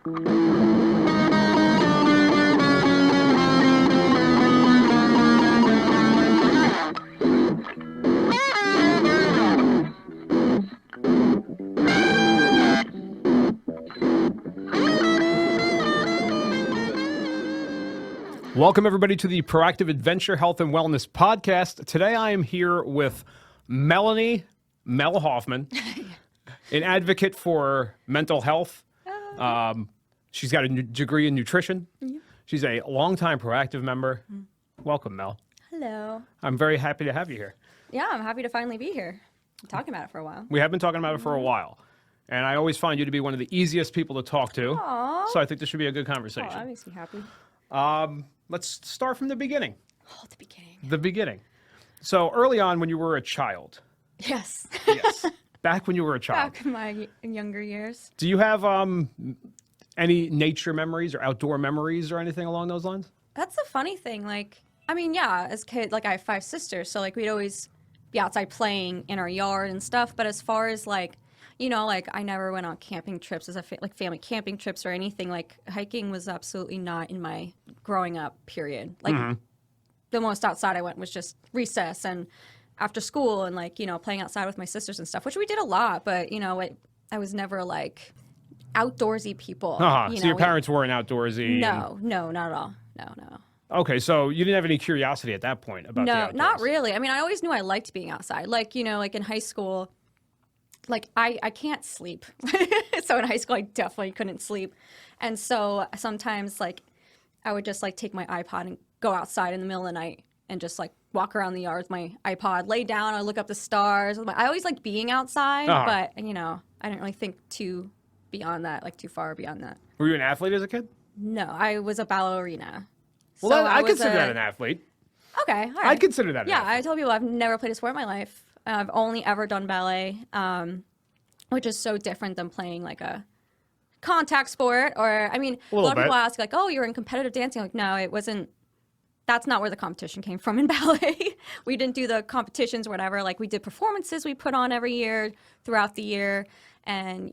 Welcome, everybody, to the Proactive Adventure Health and Wellness Podcast. Today, I am here with Melanie, Mel Hoffmann, an advocate for mental health. She's got a degree in nutrition. Mm-hmm. She's a longtime Proactive member. Mm. Welcome, Mel. Hello. I'm very happy to have you here. Yeah, I'm happy to finally be here. I'm talking about it for a while. We have been talking about it for a while. And I always find you to be one of the easiest people to talk to. Aww. So I think this should be a good conversation. Oh, that makes me happy. Let's start from the beginning. Oh, the beginning. The beginning. So early on when you were a child. Yes. Yes. Back when you were a child. Back in my younger years. Do you have any nature memories or outdoor memories or anything along those lines? That's the funny thing. Yeah, as kids, I have 5 sisters, so we'd always be outside playing in our yard and stuff. But as far as I never went on camping trips as family camping trips or anything. Hiking was absolutely not in my growing up period. The most outside I went was just recess and after school and playing outside with my sisters and stuff, which we did a lot. But I was never outdoorsy people. So your parents weren't outdoorsy? No, not at all. No. Okay, so you didn't have any curiosity at that point about the outdoors? No, not really. I mean, I always knew I liked being outside. In high school, I can't sleep. So in high school, I definitely couldn't sleep. And so sometimes, I would just, take my iPod and go outside in the middle of the night and just, walk around the yard with my iPod, lay down, I look up the stars. I always liked being outside, but, I didn't really think too beyond that, too far beyond that. Were you an athlete as a kid? No, I was a ballerina. Well, so I consider that an athlete. Okay, all right. I'd consider that an athlete. I tell people I've never played a sport in my life. I've only ever done ballet, which is so different than playing a contact sport. Or, a lot of people ask oh, you're in competitive dancing. No, it wasn't. That's not where the competition came from in ballet. We didn't do the competitions or whatever. We did performances we put on every year throughout the year and,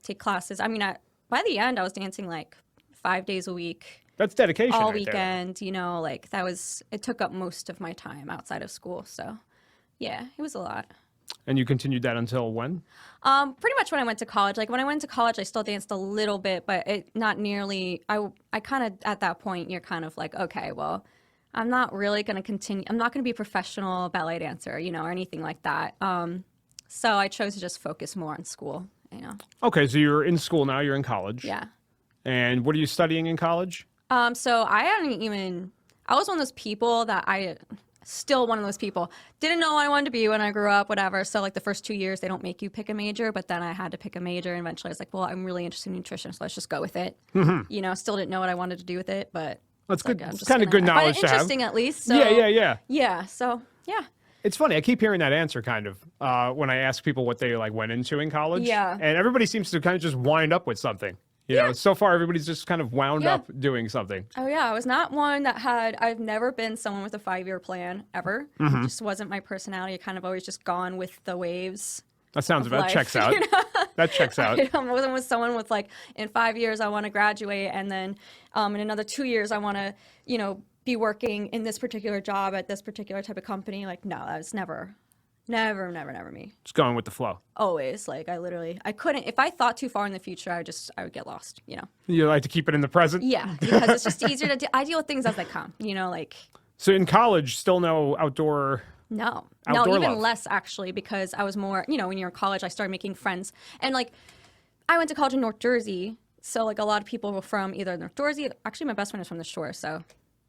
take classes. By the end, I was dancing 5 days a week. That's dedication all right weekend, it took up most of my time outside of school. So, yeah, it was a lot. And you continued that until when? Pretty much when I went to college. When I went to college, I still danced a little bit, but not nearly. I kind of, at that point, you're kind of okay, well, I'm not really going to continue. I'm not going to be a professional ballet dancer, or anything like that. So I chose to just focus more on school, Okay, so you're in school now. You're in college. Yeah. And what are you studying in college? So I was one of those people still one of those people. Didn't know what I wanted to be when I grew up, whatever. So the first 2 years, they don't make you pick a major, but then I had to pick a major. And eventually I was well, I'm really interested in nutrition, so let's just go with it. Mm-hmm. Still didn't know what I wanted to do with it, but that's good. It's kind of good knowledge to have. Interesting at least. So, Yeah. Yeah, so yeah. It's funny. I keep hearing that answer kind of when I ask people what they went into in college. Yeah. And everybody seems to kind of just wind up with something. So far everybody's just kind of wound up doing something. Oh yeah, I was not one that I've never been someone with a 5-year plan ever. Mm-hmm. It just wasn't my personality. I kind of always just gone with the waves. That checks out. That checks out. I wasn't with someone with in 5 years I want to graduate and then in another 2 years I want to, be working in this particular job at this particular type of company. No, that was never me. Just going with the flow. Always. I couldn't, if I thought too far in the future, I would get lost, You like to keep it in the present? Yeah, because it's just easier to I deal with things as they come, So in college, still no outdoor No, even love. Less actually, because I was more, when you're in college, I started making friends. And I went to college in North Jersey. So a lot of people were from either North Jersey. Actually, my best friend is from the shore, so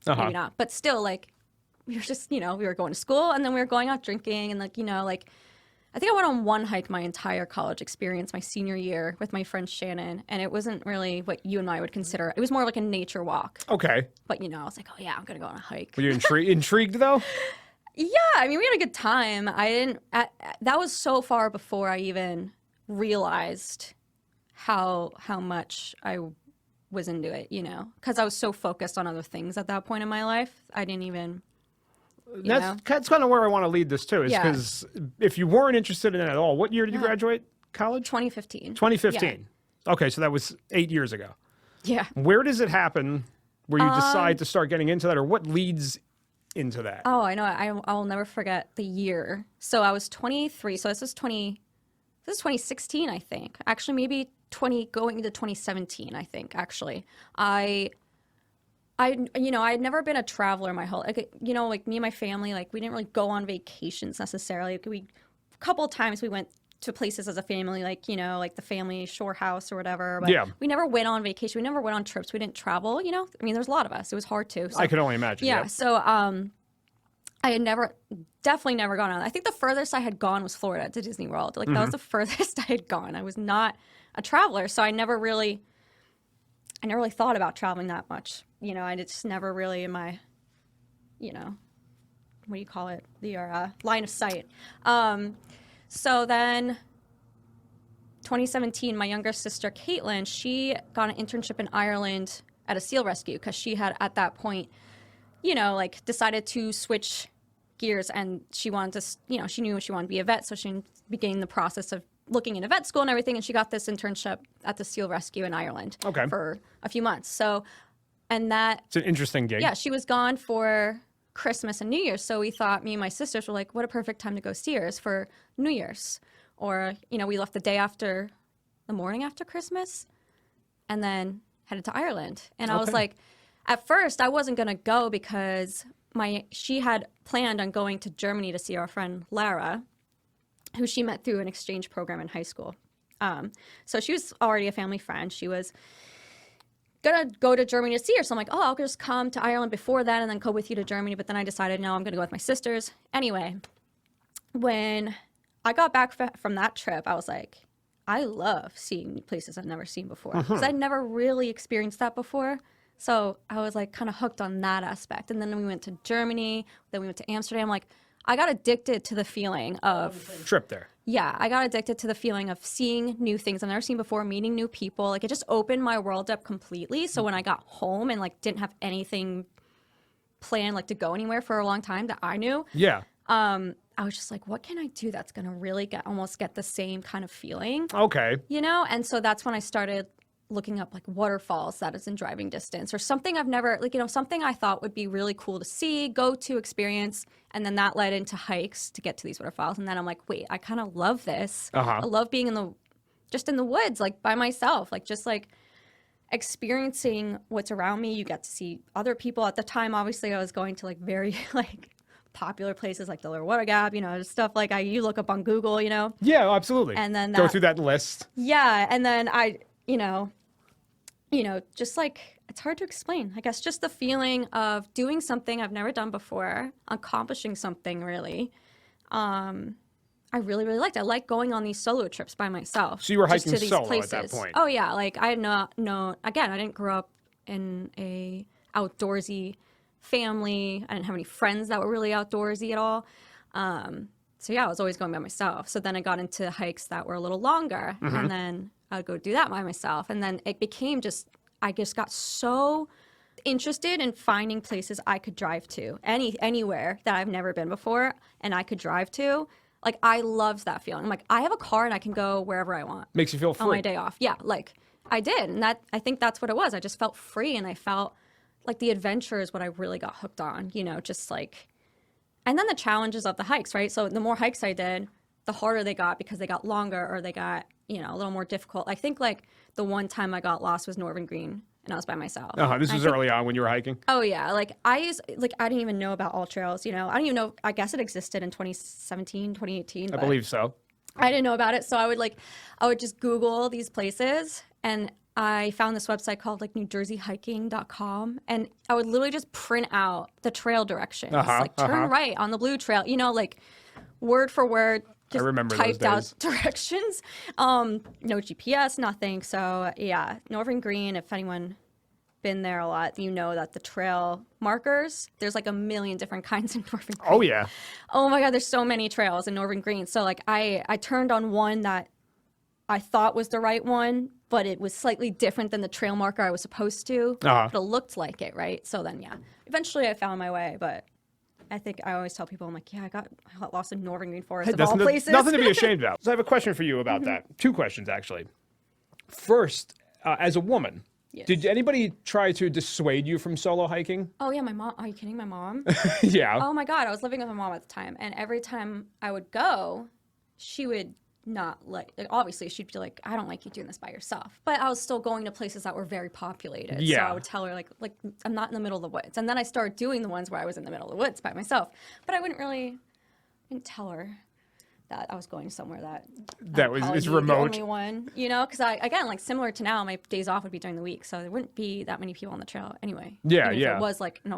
maybe not. But still, we were just, we were going to school and then we were going out drinking. And I think I went on one hike my entire college experience, my senior year with my friend Shannon. And it wasn't really what you and I would consider. It was more a nature walk. Okay. But, I was oh yeah, I'm going to go on a hike. Were you intrigued though? Yeah, we had a good time. That was so far before I even realized how much I was into it, because I was so focused on other things at that point in my life. I didn't even. That's kind of where I want to lead this too, is because if you weren't interested in it at all, what year did you graduate college? 2015. 2015. Yeah. Okay, so that was 8 years ago. Yeah. Where does it happen where you decide to start getting into that, or what leads into that? Oh, I know. I will never forget the year. So I was 23. So this is 2016, I think. Actually, maybe going into 2017, I think, actually. I had never been a traveler my whole, like, like me and my family, like we didn't really go on vacations necessarily. A couple of times we went to places as a family, like, like the family shore house or whatever. But we never went on vacation. We never went on trips. We didn't travel, I mean, there's a lot of us. It was hard to. So, I could only imagine. Yeah. Yep. So, I had definitely never gone on. I think the furthest I had gone was Florida to Disney World. Like that was the furthest I had gone. I was not a traveler, so I never really thought about traveling that much. I just never really in my, what do you call it? Your line of sight. So then 2017, my younger sister, Caitlin, she got an internship in Ireland at a seal rescue because she had at that point, like decided to switch gears and she wanted to, she knew she wanted to be a vet. So she began the process of looking into vet school and everything. And she got this internship at the seal rescue in Ireland for a few months. So, and it's an interesting gig. Yeah, she was gone for Christmas and New Year's. So we thought, me and my sisters were like, what a perfect time to go see her is for New Year's. Or, we left the morning after Christmas and then headed to Ireland. And I was like, at first I wasn't going to go because she had planned on going to Germany to see our friend Lara, who she met through an exchange program in high school. So she was already a family friend. She was going to go to Germany to see her. So I'm like, oh, I'll just come to Ireland before that and then go with you to Germany. But then I decided, no, I'm going to go with my sisters. Anyway, when I got back from that trip, I was like, I love seeing places I've never seen before because I'd never really experienced that before. So I was like kind of hooked on that aspect. And then we went to Germany, then we went to Amsterdam. Like I got addicted to the feeling of trip there. Yeah, I got addicted to the feeling of seeing new things I've never seen before, meeting new people. Like it just opened my world up completely. So when I got home and like didn't have anything planned like to go anywhere for a long time that I knew. Yeah. I was just like, what can I do that's going to really almost get the same kind of feeling? Okay. And so that's when I started looking up like waterfalls that is in driving distance or something I've never, like, something I thought would be really cool to see, go to, experience. And then that led into hikes to get to these waterfalls. And then I'm like, wait, I kind of love this. I love being in the woods, like by myself, like just like experiencing what's around me. You get to see other people. At the time, obviously I was going to like very like popular places like the Little Water Gap, stuff like you look up on Google, Yeah, absolutely. And then go through that list. Yeah. And then I, just like, it's hard to explain. I guess just the feeling of doing something I've never done before, accomplishing something really. I really, really liked. I like going on these solo trips by myself. So you were hiking to these solo places. at that point. Oh yeah. Like I had again, I didn't grow up in a outdoorsy family. I didn't have any friends that were really outdoorsy at all. So yeah, I was always going by myself. So then I got into hikes that were a little longer and then I'd go do that by myself. And then it became I just got so interested in finding places I could drive to, anywhere that I've never been before and I could drive to. Like, I loved that feeling. I'm like, I have a car and I can go wherever I want. Makes you feel free. On my day off. Yeah, like, I did. And I think that's what it was. I just felt free and I felt like the adventure is what I really got hooked on, just like, and then the challenges of the hikes, right? So the more hikes I did, the harder they got because they got longer or they got, a little more difficult. I think like the one time I got lost was Northern Green and I was by myself. This was early on when you were hiking? Oh yeah. Like I didn't even know about all trails, I don't even know, I guess it existed in 2017, 2018. I believe so. I didn't know about it. So I would just Google these places and I found this website called like NewJerseyHiking.com and I would literally just print out the trail directions, like turn right on the blue trail, like word for word, just I remember typed those days. out directions. No GPS, nothing. So yeah, Northern Green, if anyone been there a lot, that the trail markers, there's like a million different kinds in Northern Green. Oh yeah. Oh my God, there's so many trails in Northern Green. So like I turned on one that I thought was the right one, but it was slightly different than the trail marker I was supposed to. But it looked like it, right? So then, yeah. Eventually I found my way, but I think I always tell people, I'm like, yeah, I got lost in Northern Green Forest of all places. Nothing to be ashamed about. So I have a question for you about that. Two questions, actually. First, as a woman, Yes. Did anybody try to dissuade you from solo hiking? Oh yeah, my mom. Are you kidding? My mom? Yeah. Oh my God, I was living with my mom at the time, and every time I would go, she would not like obviously she'd be like, I don't like you doing this by yourself. But I was still going to places that were very populated. So Yeah. I would tell her like I'm not in the middle of the woods. And then I started doing the ones where I was in the middle of the woods by myself. But I didn't tell her that I was going somewhere that was probably it's be remote. the only one, you know, because again, like similar to now, my days off would be during the week, so there wouldn't be that many people on the trail anyway. Yeah, even if yeah. it was like an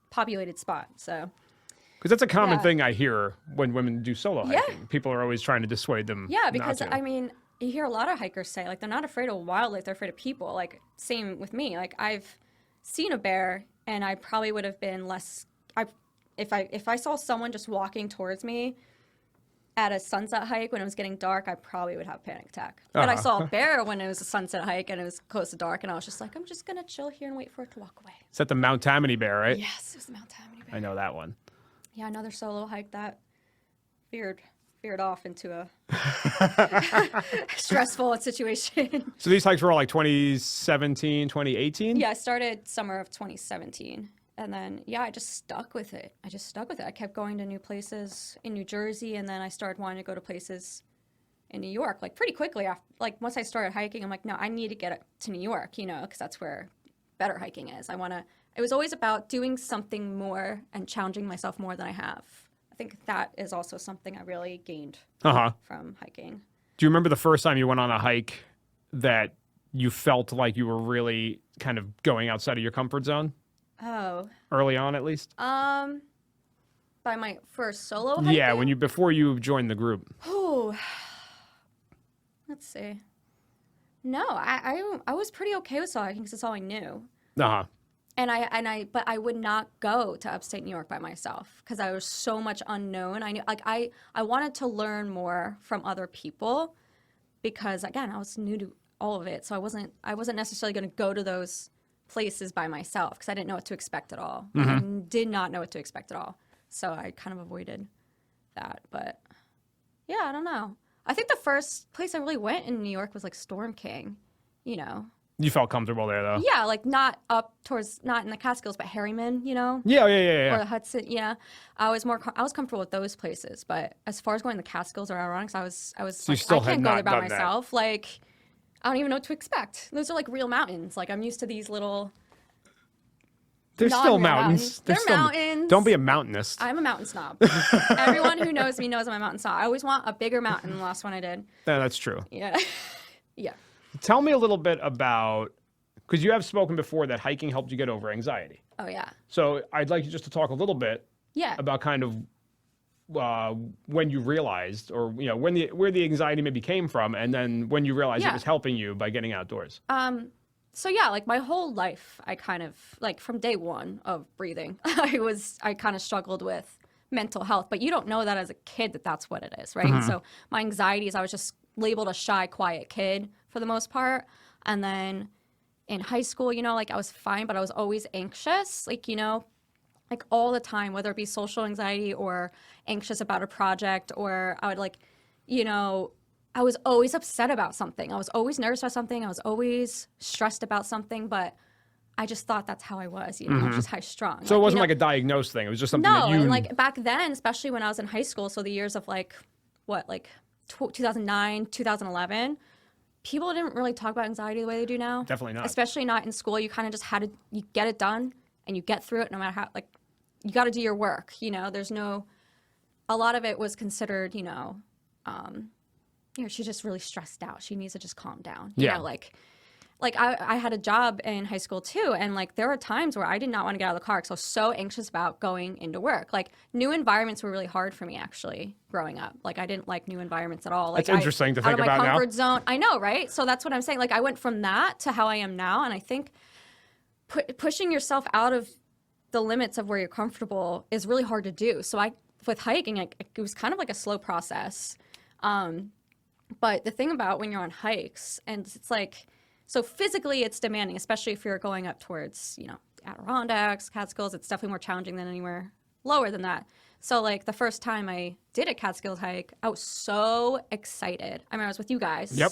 populated spot. So Because that's a common Yeah. thing I hear when women do solo Yeah. hiking. People are always trying to dissuade them. yeah, because not to. I mean, you hear a lot of hikers say like they're not afraid of wildlife, they're afraid of people. Like same with me. Like I've seen a bear, and I probably would have been less. If I saw someone just walking towards me at a sunset hike when it was getting dark, I probably would have a panic attack. But I saw a bear when it was a sunset hike and it was close to dark, and I was just like, I'm just gonna chill here and wait for it to walk away. Is that the Mount Tammany bear, right? Yes, it was the Mount Tammany bear. I know that one. Yeah, another solo hike that veered off into a stressful situation. So these hikes were all like 2017, 2018? Yeah, I started summer of 2017. And then, yeah, I just stuck with it. I kept going to new places in New Jersey, and then I started wanting to go to places in New York, like pretty quickly after, like once I started hiking, I'm like, no, I need to get to New York, you know, because that's where better hiking is. It was always about doing something more and challenging myself more than I have. I think that is also something I really gained from hiking. Do you remember the first time you went on a hike that you felt like you were really kind of going outside of your comfort zone? Oh. Early on, at least? By my first solo hiking? Yeah, before you joined the group. Oh. Let's see. No, I was pretty okay with solo hiking because it's all I knew. Uh-huh. But I would not go to upstate New York by myself because I was so much unknown. I knew, like, I wanted to learn more from other people because, again, I was new to all of it. So I wasn't necessarily going to go to those places by myself because I didn't know what to expect at all. I did not know what to expect at all. So I kind of avoided that. But yeah, I don't know. I think the first place I really went in New York was like Storm King, you know. You felt comfortable there, though? Yeah, like not in the Catskills, but Harriman, you know. Yeah. Or the Hudson, yeah. I was comfortable with those places, but as far as going to the Catskills or Adirondacks, I was you like, still I had can't go not there by done that. myself. Like, I don't even know what to expect. Those are like real mountains. Like, I'm used to these little. There's still non-real mountains. They're There's still, mountains. Don't be a mountainist. I'm a mountain snob. Everyone who knows me knows I'm a mountain snob. I always want a bigger mountain than the last one I did. Yeah, that's true. Yeah. Yeah. Tell me a little bit about, because you have spoken before that hiking helped you get over anxiety. Oh, yeah. So I'd like you just to talk a little bit Yeah. about kind of when you realized, or you know, where the anxiety maybe came from, and then when you realized it Yeah. was helping you by getting outdoors. So yeah, like my whole life, I kind of like from day one of breathing, I kind of struggled with mental health, but you don't know that as a kid that that's what it is, right? So my anxieties, I was just labeled a shy, quiet kid for the most part. And then in high school, you know, like I was fine, but I was always anxious, like, you know, like all the time, whether it be social anxiety or anxious about a project, or I would like, you know, I was always upset about something. I was always nervous about something. I was always stressed about something, but I just thought that's how I was, you know, I was just high strung. So it wasn't you know, like a diagnosed thing. It was just something no, that you. and like back then, especially when I was in high school, so the years of like, 2009, 2011, people didn't really talk about anxiety the way they do now. Definitely not. Especially not in school. You kind of just you get it done and you get through it no matter how, like, you got to do your work, you know, a lot of it was considered, you know, she's just really stressed out. She needs to just calm down. You Yeah. know, like I had a job in high school too. And like, there were times where I did not want to get out of the car because I was so anxious about going into work. Like new environments were really hard for me actually growing up. Like I didn't like new environments at all. Like That's interesting to think about out of my now. comfort zone. I know, right? So that's what I'm saying. Like I went from that to how I am now. And I think pushing yourself out of the limits of where you're comfortable is really hard to do. So with hiking, it was kind of like a slow process. But the thing about when you're on hikes, and it's like, so physically it's demanding, especially if you're going up towards, you know, Adirondacks, Catskills, it's definitely more challenging than anywhere lower than that. So like the first time I did a Catskills hike, I was so excited. I mean, I was with you guys. Yep.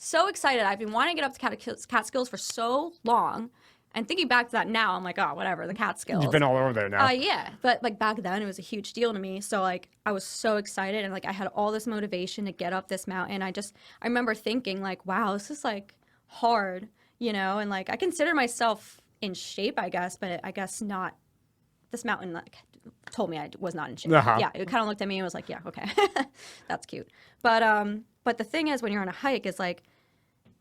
so excited. I've been wanting to get up to Catskills for so long. And thinking back to that now, I'm like, oh, whatever, the Catskills. You've been all over there now. Yeah. But like back then, it was a huge deal to me. So like, I was so excited, and like, I had all this motivation to get up this mountain. I remember thinking like, wow, this is like hard, and like, I consider myself in shape, I guess, but I guess not. This mountain like told me I was not in shape. Uh-huh. Yeah. It kind of looked at me and was like, yeah, okay, that's cute. But the thing is, when you're on a hike, is like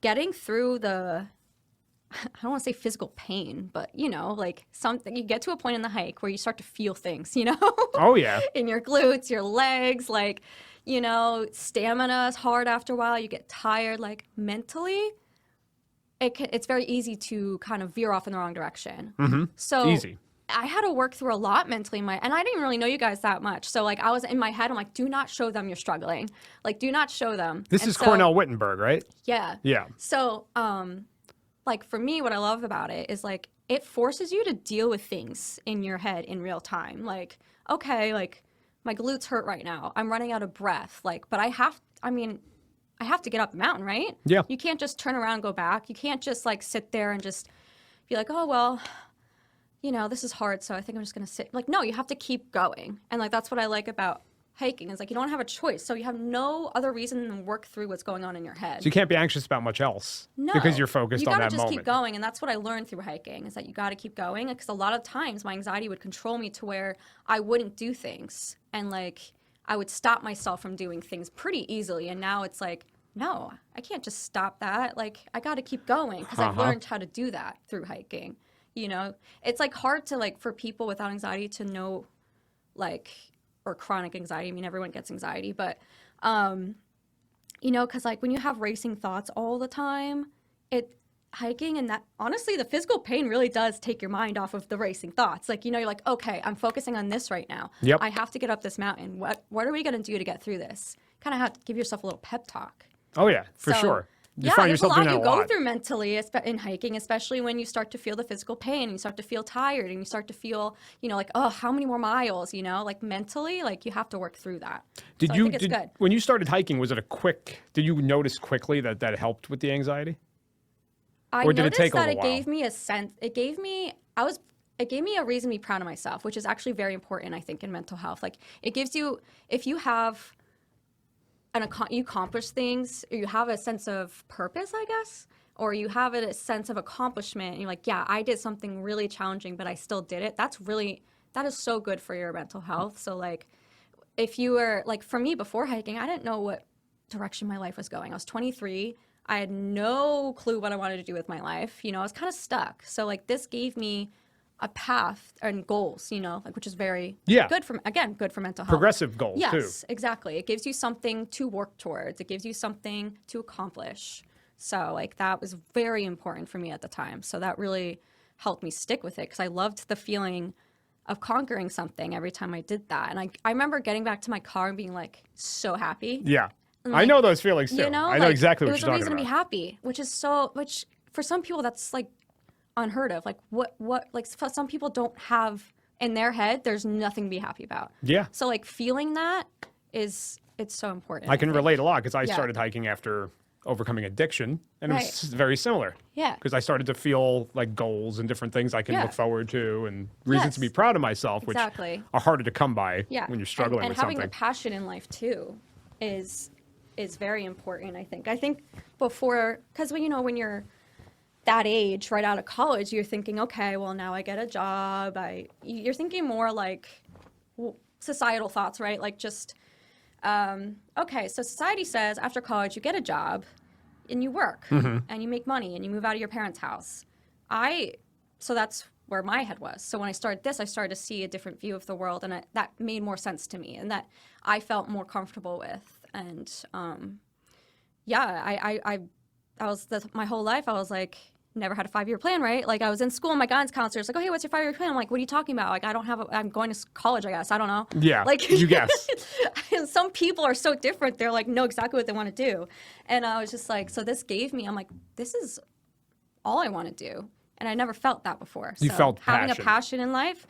getting through I don't want to say physical pain, but like something, you get to a point in the hike where you start to feel things, Oh yeah. in your glutes, your legs, like, stamina is hard after a while. You get tired, like mentally, it's very easy to kind of veer off in the wrong direction. Mm-hmm. So easy. I had to work through a lot mentally and I didn't really know you guys that much. So like, I was in my head, I'm like, do not show them you're struggling. Like, do not show them. This is Cornell Wittenberg, right? Yeah. Yeah. So, like for me, what I love about it is like it forces you to deal with things in your head in real time. Like, okay, like my glutes hurt right now. I'm running out of breath. Like, but I have to get up the mountain, right? Yeah. You can't just turn around and go back. You can't just like sit there and just be like, oh, well, this is hard. So I think I'm just going to sit. Like, no, you have to keep going. And like, that's what I like about hiking is like, you don't have a choice. So you have no other reason than work through what's going on in your head. So you can't be anxious about much else. No, because you're focused on that moment. You got to just keep going. And that's what I learned through hiking is that you got to keep going. Because a lot of times my anxiety would control me to where I wouldn't do things. And like, I would stop myself from doing things pretty easily. And now it's like, no, I can't just stop that. Like, I got to keep going because I've learned how to do that through hiking. It's like hard to like for people without anxiety to know like, or chronic anxiety. I mean, everyone gets anxiety, but, because like when you have racing thoughts all the time, hiking and that, honestly, the physical pain really does take your mind off of the racing thoughts. Like, you're like, okay, I'm focusing on this right now. Yep. I have to get up this mountain. What are we going to do to get through this? Kind of have to give yourself a little pep talk. Oh yeah, for sure. You find there's yourself a lot doing you that a go lot. through mentally in hiking, especially when you start to feel the physical pain and you start to feel tired and you start to feel, like, oh, how many more miles, like mentally, like you have to work through that. I think it's good. When you started hiking, was it did you notice quickly that helped with the anxiety? Or did it take a little while? It gave me a sense, it gave me a reason to be proud of myself, which is actually very important, I think, in mental health. Like it gives you, if you have you accomplish things, or you have a sense of purpose, I guess, or you have a sense of accomplishment, and you're like, yeah, I did something really challenging, but I still did it. That is so good for your mental health. So like, if you were, like for me before hiking, I didn't know what direction my life was going. I was 23. I had no clue what I wanted to do with my life. I was kind of stuck. So like this gave me a path and goals, like, which is very good for mental health. Progressive goals too. Yes, exactly. It gives you something to work towards. It gives you something to accomplish. So like that was very important for me at the time. So that really helped me stick with it because I loved the feeling of conquering something every time I did that. And I remember getting back to my car and being like so happy. Yeah. Like, I know those feelings too. I know exactly what you're talking about. It was a reason to be happy, which for some people that's like unheard of. Like what like some people don't have in their head, there's nothing to be happy about. Yeah. So like feeling that it's so important. I can relate a lot because I started hiking after overcoming addiction and it was very similar. Yeah. Because I started to feel like goals and different things I can look forward to and reasons to be proud of myself, which are harder to come by when you're struggling with something. And having a passion in life too is very important, I think. I think before, because when you're that age, right out of college, you're thinking, okay, well, now I get a job. You're thinking more like societal thoughts, right? Like just, okay, so society says after college, you get a job and you work and you make money and you move out of your parents' house. So that's where my head was. So when I started this, I started to see a different view of the world and that made more sense to me and that I felt more comfortable with. And I was my whole life, I was like, never had a 5-year plan, right? Like I was in school and my guidance counselor was like, oh, hey, what's your 5-year plan? I'm like, what are you talking about? Like, I'm going to college, I guess. I don't know. Yeah, like, you guess. Some people are so different. They're like, know exactly what they want to do. And I was just like, so this gave me, I'm like, this is all I want to do. And I never felt that before. You felt having passion. A passion in life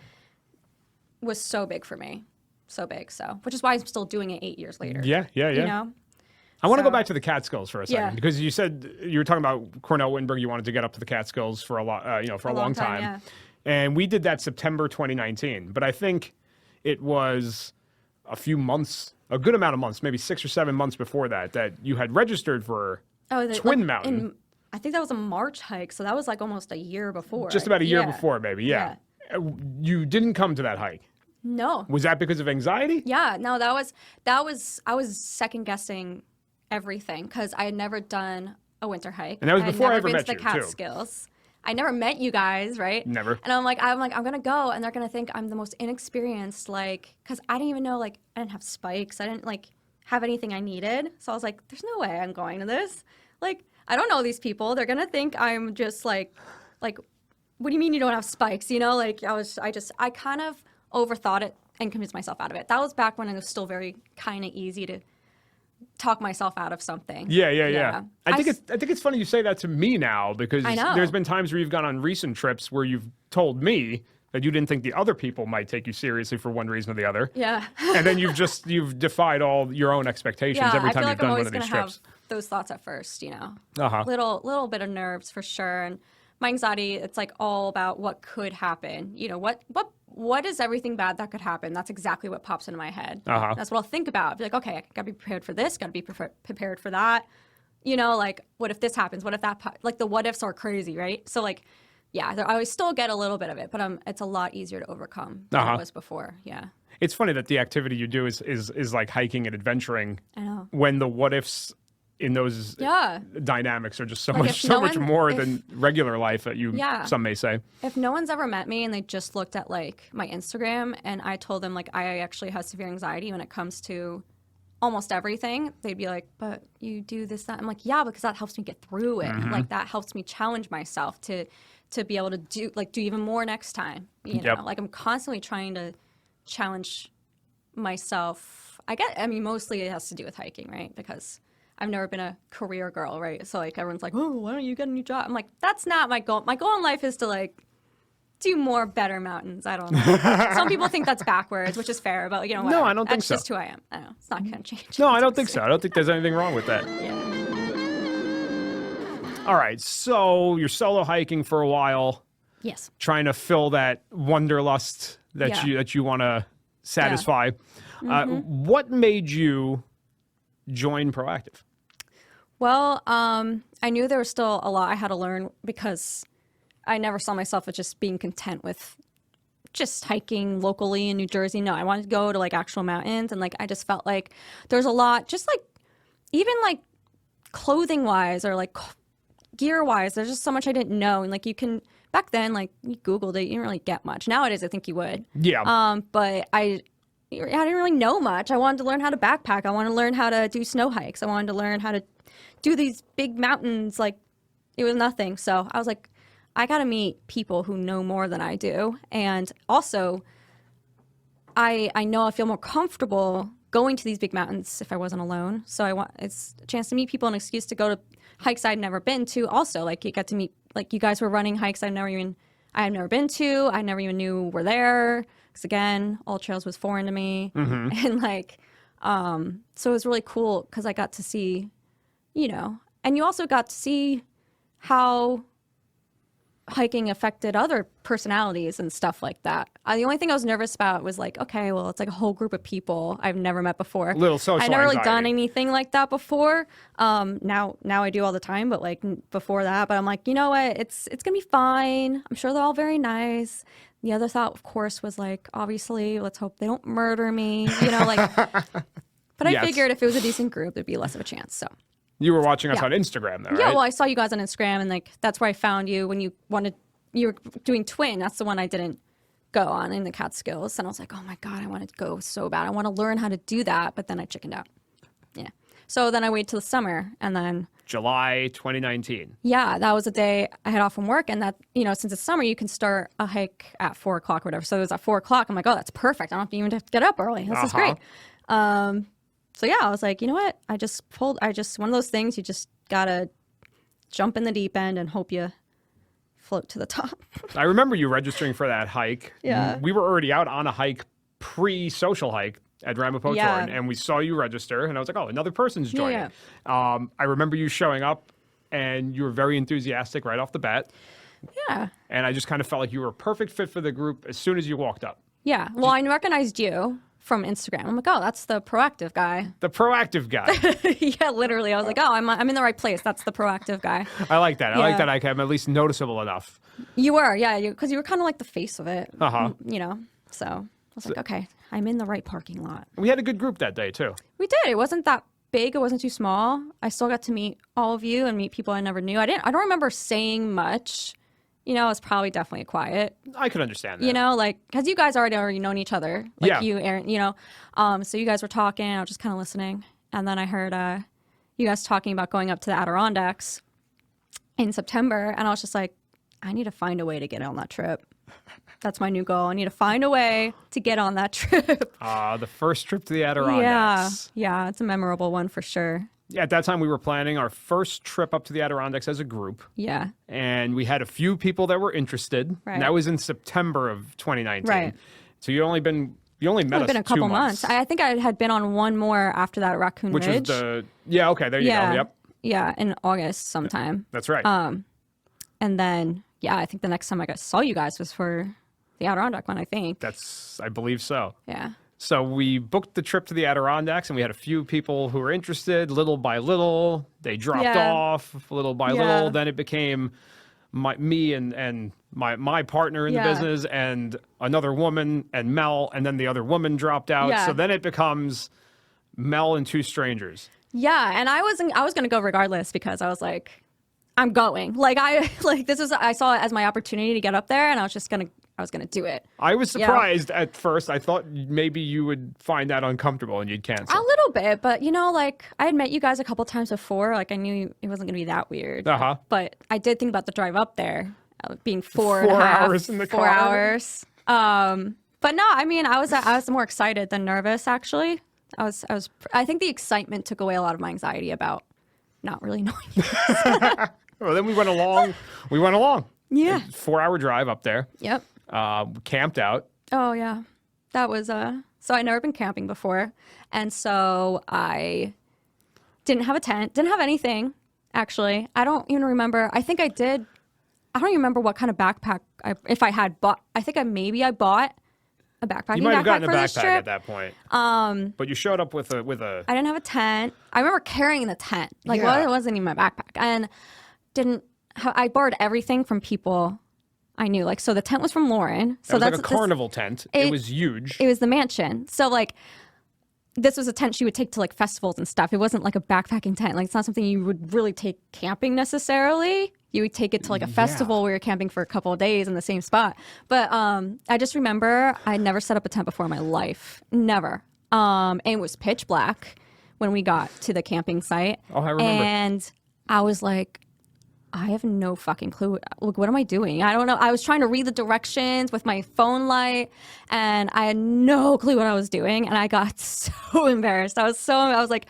was so big for me. So big. So, which is why I'm still doing it 8 years later. Yeah. I want to So- go back to the Catskills for a second Yeah. because you said you were talking about Cornell Wittenberg. You wanted to get up to the Catskills for a lot, for a long time. Yeah. And we did that September 2019. But I think it was a few months, a good amount of months, maybe 6 or 7 months before that, that you had registered for Twin Mountain. I think that was a March hike, so that was like almost a year before. Just about a year Yeah. before, maybe. Yeah. You didn't come to that hike. No. Was that because of anxiety? Yeah, no, that was I was second guessing everything because I had never done a winter hike. And that was I had before I never ever been met to you, the too. Catskills. I never met you guys, right? Never. And I'm like, I'm gonna go, and they're gonna think I'm the most inexperienced, like, because I didn't even know, like, I didn't have spikes, I didn't like have anything I needed, so I was like, there's no way I'm going to this. Like, I don't know these people. They're gonna think I'm just like, what do you mean you don't have spikes? You know, like I kind of overthought it and convinced myself out of it. That was back when it was still very kind of easy to talk myself out of something. Yeah. I think it's funny you say that to me now because I know. there's been times where you've gone on recent trips where you've told me that you didn't think the other people might take you seriously for one reason or the other. Yeah. And then you've defied all your own expectations Yeah, every I time feel you've like I'm done one always of these gonna trips. have those thoughts at first, you know. Uh-huh. Little bit of nerves for sure. And my anxiety, it's like all about what could happen. You know, what is everything bad that could happen? That's exactly what pops into my head. Uh-huh. That's what I'll think about. I'll be like, okay, I gotta be prepared for this, gotta be prepared for that. You know, like, what if this happens? What if that, like, the what ifs are crazy, right? So, like, yeah, I always still get a little bit of it, but it's a lot easier to overcome than it was before. Yeah. It's funny that the activity you do is like hiking and adventuring I know. when the what ifs in those Yeah. dynamics are just so Like, much if no much one- more if- than regular life that you Yeah. some may say. If no one's ever met me and they just looked at like my Instagram and I told them like I actually have severe anxiety when it comes to almost everything, they'd be like, but you do this, that. I'm like, yeah, because that helps me get through it. Mm-hmm. Like that helps me challenge myself to be able to do even more next time. You know, Yep. like I'm constantly trying to challenge myself. I mean, mostly it has to do with hiking, right? Because I've never been a career girl, right? So like everyone's like, oh, why don't you get a new job? I'm like, that's not my goal. My goal in life is to like do more better mountains. I don't know. Some people think that's backwards, which is fair, but you know, whatever. I don't think that's so. just who I am. I don't know. It's not going to change. No, I don't think so. I don't think there's anything wrong with that. Yeah. All right, so you're solo hiking for a while, Yes. trying to fill that wanderlust that Yeah. you want to satisfy. What made you join Proactive? Well, I knew there was still a lot I had to learn because I never saw myself as just being content with just hiking locally in New Jersey. No, I wanted to go to like actual mountains, and like I just felt like there's a lot, just like even like clothing wise or like gear wise, there's just so much I didn't know. And like you can back then, like you Googled it, you didn't really get much. Nowadays, I think you would. Yeah. But I didn't really know much. I wanted to learn how to backpack. I wanted to learn how to do snow hikes. I wanted to learn how to do these big mountains. Like it was nothing. So I was like, I got to meet people who know more than I do. And also, I know I feel more comfortable going to these big mountains if I wasn't alone. So it's a chance to meet people, an excuse to go to hikes I'd never been to. Also, like you got to meet, like you guys were running hikes I had never been to. I never even knew were there. Because again, all trails was foreign to me. And like, so it was really cool because I got to see, you know, and you also got to see how hiking affected other personalities and stuff like that. The only thing I was nervous about was like, okay, well, it's like a whole group of people I've never met before. Little social I've never really done anxiety. anything like that before. Now I do all the time, but like before that, but I'm like, you know what? It's gonna be fine. I'm sure they're all very nice. The other thought, of course, was like, obviously, let's hope they don't murder me. You know, like. But I Yes. figured if it was a decent group, there'd be less of a chance. So. You were watching us Yeah. on Instagram, though, Yeah, right? well, I saw you guys on Instagram, and like that's where I found you when you were doing Twin. That's the one I didn't go on in the Catskills, and I was like, oh my god, I want to go so bad. I want to learn how to do that, but then I chickened out. Yeah. So then I waited till the summer, and then July 2019. yeah, that was a day I had off from work, and that since it's summer, you can start a hike at 4 o'clock or whatever. So it was at 4 o'clock. I'm like, oh, that's perfect. I don't even have to get up early. This is great. So yeah, I was like, you know what? One of those things you just gotta jump in the deep end and hope you float to the top. I remember you registering for that hike. Yeah. We were already out on a hike, pre-social hike, at Ramapo Yeah. Tour, and we saw you register, and I was like, oh, another person's joining. I remember you showing up, and you were very enthusiastic right off the bat. Yeah. And I just kind of felt like you were a perfect fit for the group as soon as you walked up. Yeah. Well, I recognized you from Instagram. I'm like, oh, that's the proactive guy. The proactive guy. Yeah, literally. I was like, oh, I'm in the right place. That's the proactive guy. I like that. I like Yeah. that I'm at least noticeable enough. You were, yeah, because you were kind of like the face of it. Uh-huh. You know, so I was like, okay, I'm in the right parking lot. We had a good group that day, too. We did. It wasn't that big. It wasn't too small. I still got to meet all of you and meet people I never knew. I don't remember saying much. You know, I was probably definitely quiet. I could understand that. You know, like, because you guys already known each other. Like Yeah. you, Aaron, you know. So you guys were talking. I was just kind of listening. And then I heard you guys talking about going up to the Adirondacks in September. And I was just like, I need to find a way to get on that trip. That's my new goal. I need to find a way to get on that trip. The first trip to the Adirondacks. Yeah, it's a memorable one for sure. At that time, we were planning our first trip up to the Adirondacks as a group. Yeah. And we had a few people that were interested. Right. And that was in September of 2019. Right. So you only met It's us been a couple 2 months. I think I had been on one more after that at Raccoon Which Ridge. was okay, there you go. Yep. Yeah, in August sometime. That's right. And then, yeah, I think the next time I saw you guys was for the Adirondack one, I think. I believe so. Yeah. So we booked the trip to the Adirondacks, and we had a few people who were interested. Little by little, they dropped Yeah. off. Little by Yeah. little, then it became me and my partner in the Yeah. business, and another woman, and Mel, and then the other woman dropped out. Yeah. So then it becomes Mel and two strangers. Yeah, and I was going to go regardless because I was like, I'm going. Like I saw it as my opportunity to get up there, and I was going to do it. I was surprised at first. I thought maybe you would find that uncomfortable and you'd cancel. A little bit, but you know, like I had met you guys a couple times before. Like I knew it wasn't going to be that weird. Uh-huh. But I did think about the drive up there being 4 4 1/2 hours in the 4 car. hours. But no, I mean, I was more excited than nervous. Actually, I think the excitement took away a lot of my anxiety about not really knowing you. Well, then we went along. Yeah. 4-hour drive up there. Yep. Camped out. Oh yeah, that was So I'd never been camping before, and so I didn't have a tent, didn't have anything. Actually, I don't even remember. I think I did. I don't even remember what kind of backpack if I had bought. I think I bought a backpack. You might have gotten a for this backpack trip. at that point. But you showed up with a. I didn't have a tent. I remember carrying the tent. Like, Yeah. well, it wasn't even my backpack, and I borrowed everything from people I knew. Like, so the tent was from Lauren. So That was that's like a carnival tent. It was huge. It was the mansion. So like, this was a tent she would take to like festivals and stuff. It wasn't like a backpacking tent. Like, it's not something you would really take camping necessarily. You would take it to like a festival where you're camping for a couple of days in the same spot. But I just remember I had never set up a tent before in my life. Never. And it was pitch black when we got to the camping site. Oh, I remember. And I was like, I have no fucking clue. Look, what am I doing? I don't know. I was trying to read the directions with my phone light, and I had no clue what I was doing. And I got so embarrassed. I was like,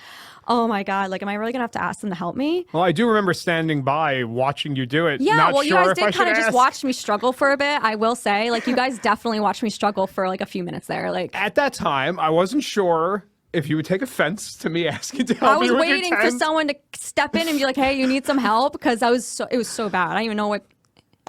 oh my God, like, am I really gonna have to ask them to help me? Well, I do remember standing by watching you do it. Yeah, not well, you sure guys if I did kind of should just ask. watch me struggle for a bit. I will say, like, you guys definitely watched me struggle for like a few minutes there. Like, At that time, I wasn't sure if you would take offense to me asking to I help was you with your waiting for tent. someone to step in and be like, "Hey, you need some help," because it was so bad. I didn't even know what.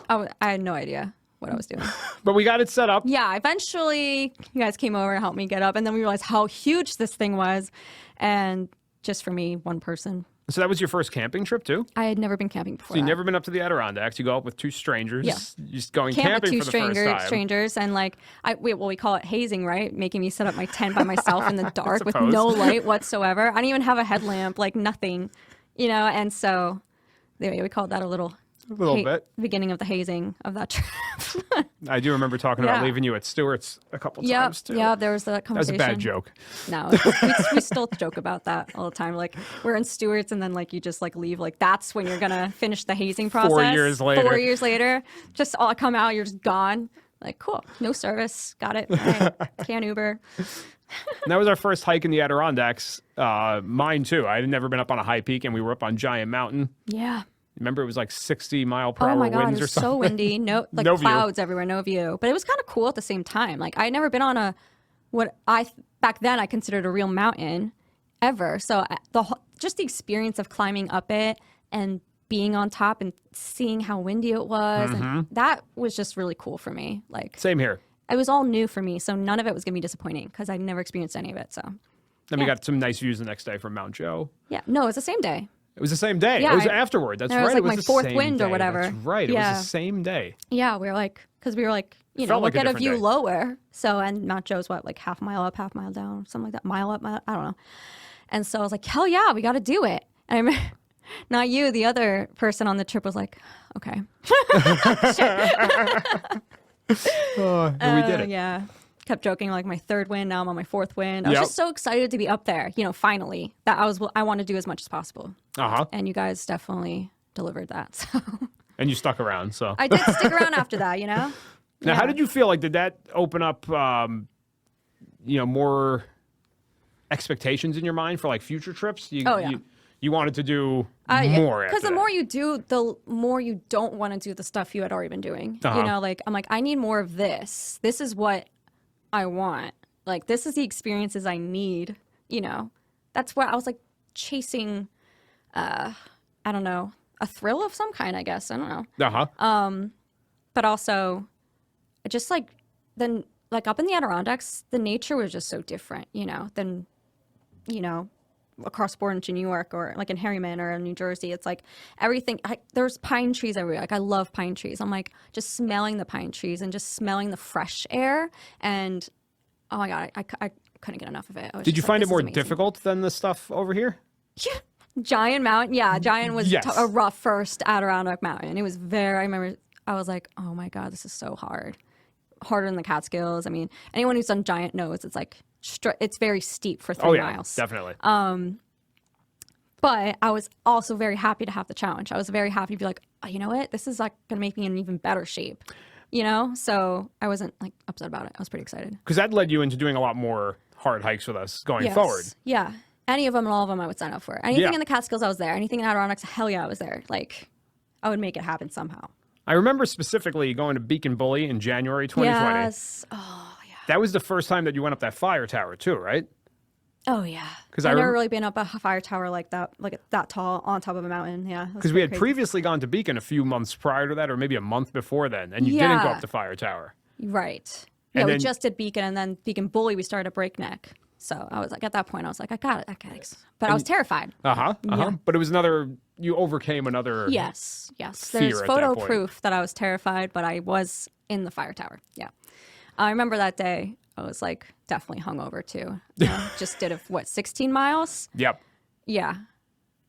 I had no idea what I was doing. But we got it set up. Yeah, eventually you guys came over and helped me get up, and then we realized how huge this thing was, and just for me, one person. So that was your first camping trip too? I had never been camping before. So you've that. never been up to the Adirondacks. You go up with two strangers. Yeah. Just going Camp camping with for two the first time. strangers, and like we call it hazing, right? Making me set up my tent by myself in the dark with suppose. no light whatsoever. I didn't even have a headlamp, like nothing, you know. And so, anyway, we called that a little bit. beginning of the hazing of that trip. I do remember talking about Yeah. leaving you at Stewart's a couple Yeah, times too. yeah, there was that That was conversation. a bad joke. No, we still joke about that all the time. Like, we're in Stewart's, and then like you just like leave. Like, that's when you're gonna finish the hazing process. 4 years later. 4 years later, just all come out. You're just gone. Like, cool, no service. Got it. All right. Can't Uber. And that was our first hike in the Adirondacks. Mine too. I had never been up on a high peak, and we were up on Giant Mountain. Yeah. Remember, it was like 60 mile per Oh hour my God, winds it or was something. so windy. No, like No view. clouds everywhere, no view. But it was kind of cool at the same time. Like, I had never been on a back then I considered a real mountain ever. So just the experience of climbing up it and being on top and seeing how windy it was, and that was just really cool for me. Like, Same here. it was all new for me, so none of it was gonna be disappointing because I'd never experienced any of it. So Then we got some nice views the next day from Mount Joe. yeah, no, it was the same day. It was the same day. Yeah, it was afterward. That's it was right. like it was my the fourth same wind or day. whatever. That's right. It Yeah. was the same day. Yeah, we were like, because we were like, you know, Felt we'll like a get a different view day. lower. So, and Mount Joe's what, like half mile up, half mile down, something like that, mile up, mile, I don't know. And so I was like, hell yeah, we got to do it. And I remember, not you, the other person on the trip was like, okay. And we did it. Yeah. Kept joking, like my third win, now I'm on my fourth win. I was Yep. just so excited to be up there, you know, finally. That I want to do as much as possible. Uh-huh. And you guys definitely delivered that. So And you stuck around, so. I did stick around after that, you know? Now, how did you feel? Like, did that open up, more expectations in your mind for, like, future trips? Oh, yeah. You wanted to do more Because after the that. more you do, the more you don't want to do the stuff you had already been doing. Uh-huh. You know, like, I'm like, I need more of this. This is what I want. Like, this is the experiences I need. You know, that's what I was like chasing. I don't know, a thrill of some kind, I guess. I don't know. Uh-huh. But also, just like then, like up in the Adirondacks, the nature was just so different, you know, than, you know, across the border into New York or like in Harriman or in New Jersey. It's like everything. There's pine trees everywhere. Like I love pine trees. I'm like just smelling the pine trees and just smelling the fresh air. And oh my God, I couldn't get enough of it. I was Did you just like, find it this is more amazing. difficult than the stuff over here? Yeah. Giant Mountain. Yeah, Giant was Yes. a rough first Adirondack Mountain. It was very, I remember I was like, oh my God, this is so hard. Harder than the Catskills. I mean, anyone who's done Giant knows it's like, it's very steep for 3 miles. Definitely. But I was also very happy to have the challenge. I was very happy to be like, oh, you know what? This is like going to make me in even better shape, you know? So I wasn't like upset about it. I was pretty excited. Because that led you into doing a lot more hard hikes with us going forward. Yeah. Any of them and all of them I would sign up for. Anything Yeah. in the Catskills, I was there. Anything in Adirondacks, hell yeah, I was there. Like, I would make it happen somehow. I remember specifically going to Beacon Bully in January 2020. Yes. Oh, yeah. That was the first time that you went up that fire tower too, right? Oh, yeah. 'Cause I've I never rem- really been up a fire tower like that tall on top of a mountain. Yeah. Because we had previously gone to Beacon a few months prior to that, or maybe a month before then, and you didn't go up the fire tower. Right. Yeah, And we then- just did Beacon, and then Beacon Bully, we started at Breakneck. So I was like, at that point, I was like, I got it. Okay. But I was terrified. Yeah. But it was you overcame another. Yes. Yes. Fear There's at photo that point. proof that I was terrified, but I was in the fire tower. Yeah. I remember that day. I was like definitely hungover too. Just did 16 miles? Yep. Yeah.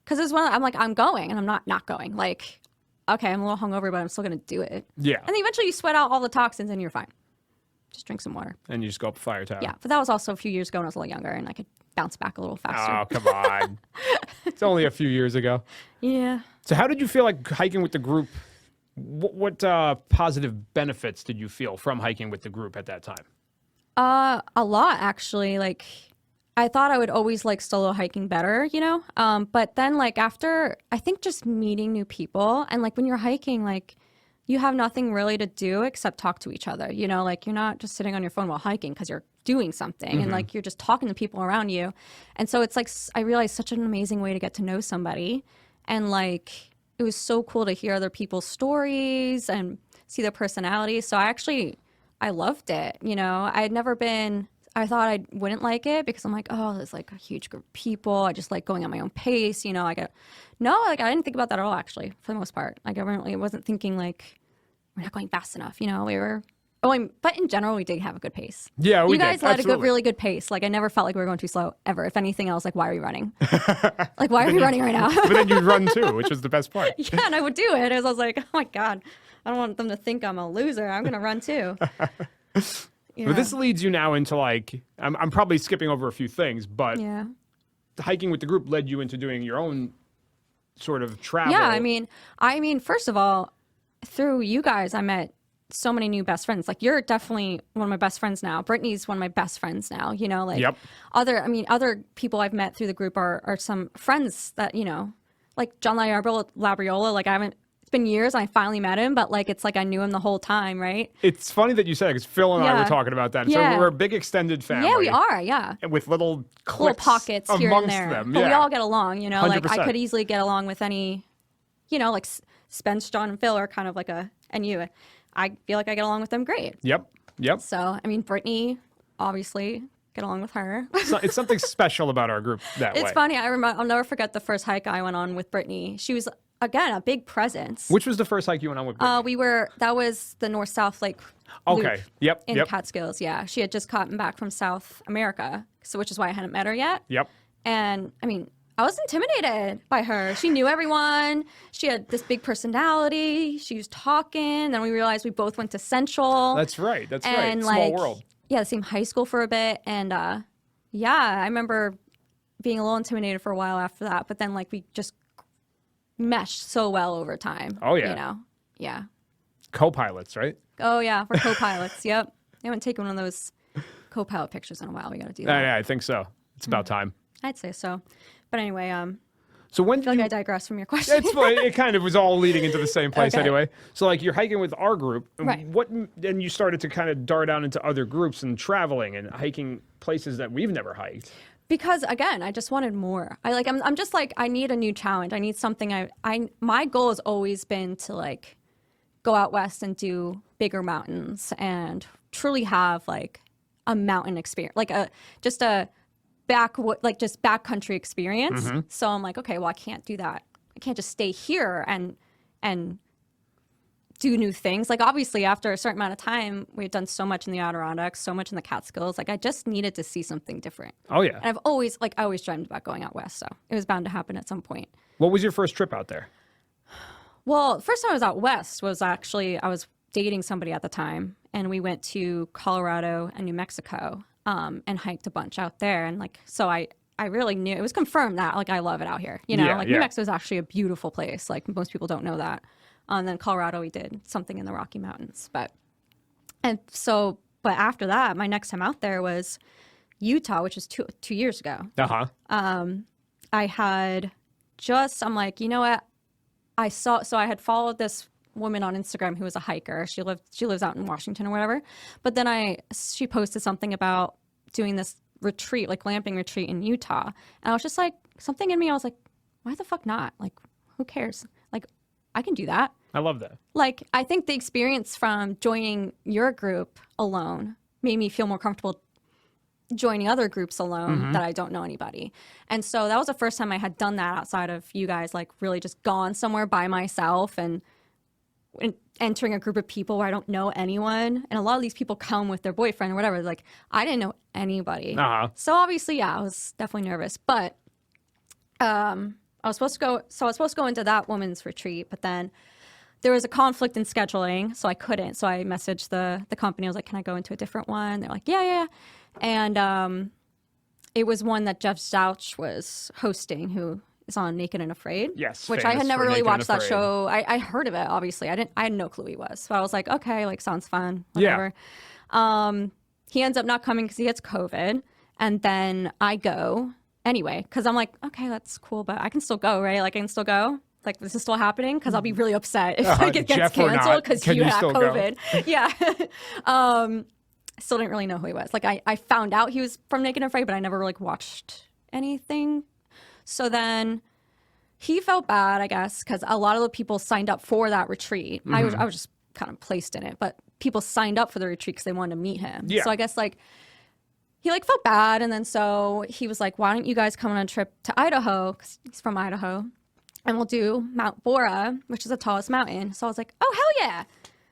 Because it was I'm like, I'm going, and I'm not going. Like, okay, I'm a little hungover, but I'm still going to do it. Yeah. And then eventually you sweat out all the toxins and you're fine. Just drink some water. And you just go up the fire tower. Yeah. But that was also a few years ago when I was a little younger and I could bounce back a little faster. Oh, come on. It's only a few years ago. Yeah. So how did you feel like hiking with the group? What positive benefits did you feel from hiking with the group at that time? A lot, actually. Like, I thought I would always like solo hiking better, you know? But then, like, after, I think just meeting new people and, like, when you're hiking, like, you have nothing really to do except talk to each other, you know? Like, you're not just sitting on your phone while hiking because you're doing something and, like, you're just talking to people around you. And so it's, like, I realized such an amazing way to get to know somebody. And, like, it was so cool to hear other people's stories and see their personalities. So I loved it. You know, I thought I wouldn't like it because I'm like, oh, there's like a huge group of people. I just like going at my own pace. You know, I didn't think about that at all, actually, for the most part. Like, I really wasn't thinking like, we're not going fast enough. You know, we were going, but in general, we did have a good pace. Yeah, we You guys did. led a Absolutely. really good pace. Like, I never felt like we were going too slow ever. If anything, I was like, why are we running? Like, why are we running right now? But then you'd run too, which was the best part. Yeah, and I would do it. I was like, oh my God, I don't want them to think I'm a loser. I'm going to run too. Yeah. But this leads you now into like, I'm probably skipping over a few things, but Yeah. hiking with the group led you into doing your own sort of travel. Yeah, I mean, first of all, through you guys, I met so many new best friends. Like, you're definitely one of my best friends now. Brittany's one of my best friends now. You know, like Yep. other people I've met through the group are some friends that, you know, like John Labriola. Like, it's been years and I finally met him, but like, it's like I knew him the whole time, right? It's funny that you said it because Phil and I were Yeah. talking about that. Yeah. So we're a big extended family. Yeah, we are. Yeah. And with little Little cliques pockets here and amongst there. them. But yeah. we all get along, you know, like I 100%. could easily get along with any, you know, like Spence, John, and Phil are kind of like and you. I feel like I get along with them great. Yep. So, I mean, Brittany, obviously, get along with her. So it's something special about our group that way. It's funny. I'll never forget the first hike I went on with Brittany. She was, again, a big presence. Which was the first hike you went on with Brittany? That was the North-South Lake Okay. loop Yep. in Catskills. Yeah. She had just gotten back from South America, so which is why I hadn't met her yet. Yep. And I mean, I was intimidated by her. She knew everyone. She had this big personality. She was talking. Then we realized we both went to Central. That's right. That's and right. Small like, world. Yeah, the same high school for a bit. And yeah, I remember being a little intimidated for a while after that. But then like we just meshed so well over time. Oh, yeah. You know? Yeah. Co-pilots, right? Oh, yeah. We're co-pilots. Yep. I haven't taken one of those co-pilot pictures in a while. We got to do that. Yeah, I think so. It's about time. I'd say so. But anyway, So when I feel like I digress from your question. it kind of was all leading into the same place Okay. anyway. So like you're hiking with our group, Right. Then you started to kind of dart out into other groups and traveling and hiking places that we've never hiked. Because again, I just wanted more. I'm just like, I need a new challenge. I need something. My goal has always been to like go out west and do bigger mountains and truly have like a mountain experience, like just backcountry experience. Mm-hmm. So I'm like, okay, well, I can't do that. I can't just stay here and do new things. Like obviously after a certain amount of time, we've done so much in the Adirondacks, so much in the Catskills. Like I just needed to see something different. Oh yeah. And I always dreamed about going out west. So it was bound to happen at some point. What was your first trip out there? Well, first time I was out west was actually, I was dating somebody at the time and we went to Colorado and New Mexico and hiked a bunch out there. And like, so I really knew, it was confirmed that like I love it out here. You know, Yeah, like yeah. New Mexico is actually a beautiful place. Like most people don't know that. And then Colorado, we did something in the Rocky Mountains. But after that, my next time out there was Utah, which was 2 years ago. Uh-huh. I'm like, you know what? I had followed this woman on Instagram who was a hiker. She lives out in Washington or whatever. But then she posted something about doing this retreat, like glamping retreat in Utah. And I was just like, something in me, I was like, why the fuck not? Like, who cares? Like, I can do that. I love that. Like, I think the experience from joining your group alone made me feel more comfortable joining other groups alone that I don't know anybody. And so that was the first time I had done that outside of you guys, like really just gone somewhere by myself and entering a group of people where I don't know anyone. And a lot of these people come with their boyfriend or whatever. Like, I didn't know anybody. Uh-huh. So obviously, yeah, I was definitely nervous. But I was supposed to go into that woman's retreat, but then there was a conflict in scheduling, so I couldn't. So I messaged the company. I was like, can I go into a different one? They're like, yeah. And it was one that Jeff Zouch was hosting, who is on Naked and Afraid. Yes, which I famous had never for really Naked and watched that Afraid. show. I heard of it, obviously. I had no clue who he was. So I was like, okay, like sounds fun. Yeah. Whatever. He ends up not coming because he gets COVID. And then I go anyway, because I'm like, okay, that's cool, but I can still go, right? Like I can still go. Like this is still happening because I'll be really upset if like, it gets Jeff or not, canceled because can you you had still go? COVID. Yeah. Still didn't really know who he was. Like I found out he was from Naked and Afraid, but I never like watched anything. So then he felt bad, I guess, because a lot of the people signed up for that retreat. I was just kind of placed in it, but people signed up for the retreat because they wanted to meet him. Yeah. So I guess like he like felt bad, and then so he was like, "Why don't you guys come on a trip to Idaho?" Because he's from Idaho, and we'll do Mount Bora, which is the tallest mountain. So I was like, "Oh hell yeah!"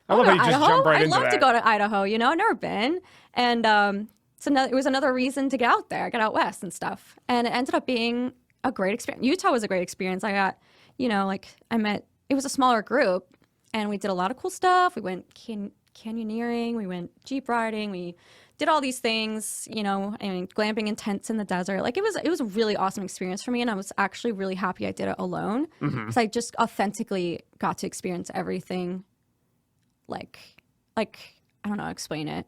I love how you just Idaho. jump right I'd into love that. to go to Idaho. You know, I've never been, and it was another reason to get out there, get out west and stuff. And it ended up being a great experience. Utah was a great experience. I got, it was a smaller group, and we did a lot of cool stuff. We went canyoneering, we went jeep riding, we did all these things, and glamping in tents in the desert. Like it was a really awesome experience for me, and I was actually really happy I did it alone because I just authentically got to experience everything. Like I don't know how to explain it.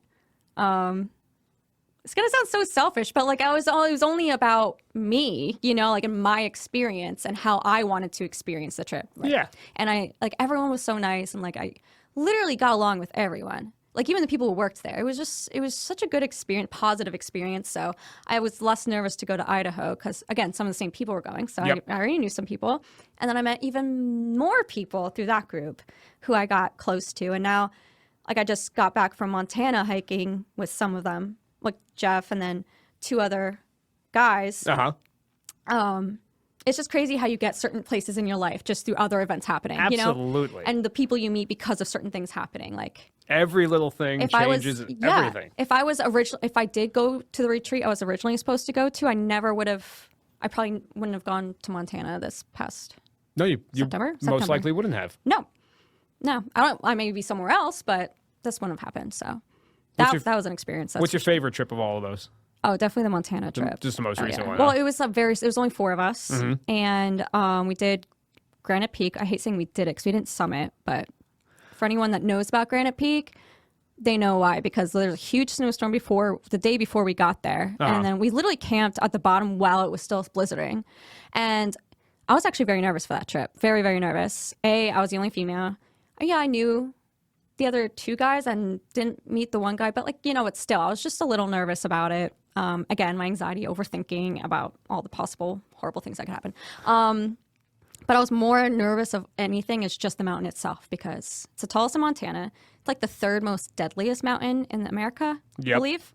it's gonna sound so selfish, but like it was only about me, you know, like in my experience and how I wanted to experience the trip. Like, Yeah. and I like everyone was so nice, and like I literally got along with everyone. Like even the people who worked there, it was such a good experience, positive experience. So I was less nervous to go to Idaho because again, some of the same people were going, so Yep. I already knew some people, and then I met even more people through that group who I got close to, and now like I just got back from Montana hiking with some of them, like Jeff and then 2 other guys. It's just crazy how you get certain places in your life just through other events happening, you know? Absolutely. And the people you meet because of certain things happening. Like Every little thing if changes everything. If I did go to the retreat I was originally supposed to go to, I probably wouldn't have gone to Montana this past No, you September? most likely wouldn't have. No. I may be somewhere else, but this wouldn't have happened. So that was an experience. What's your favorite trip of all of those? Oh, definitely the Montana trip. Just the most recent one. Well, huh? it was only 4 of us, and we did Granite Peak. I hate saying we did it because we didn't summit, but for anyone that knows about Granite Peak, they know why, because there's a huge snowstorm the day before we got there, and then we literally camped at the bottom while it was still blizzarding, and I was actually very nervous for that trip. Very, very nervous. I was the only female. Yeah, I knew the other 2 guys and didn't meet the one guy, but like, you know, it's still, I was just a little nervous about it. Again, my anxiety, overthinking about all the possible horrible things that could happen. But I was more nervous of anything is just the mountain itself, because it's the tallest in Montana. It's like the 3rd most deadliest mountain in America, I believe.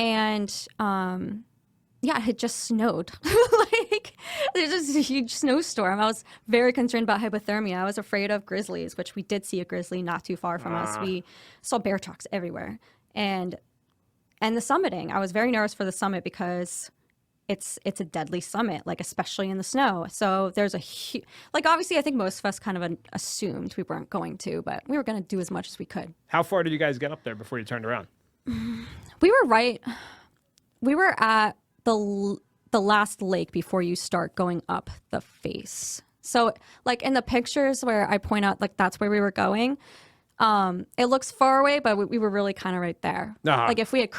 And yeah, it had just snowed. Like there's just a huge snowstorm. I was very concerned about hypothermia. I was afraid of grizzlies, which we did see a grizzly not too far from us. We saw bear tracks everywhere. And the summiting, I was very nervous for the summit because it's a deadly summit, like especially in the snow. So there's like obviously I think most of us kind of assumed we weren't going to, but we were going to do as much as we could. How far did you guys get up there before you turned around? We were at the last lake before you start going up the face. So like in the pictures where I point out like that's where we were going, it looks far away, but we were really kind of right there. Like if we had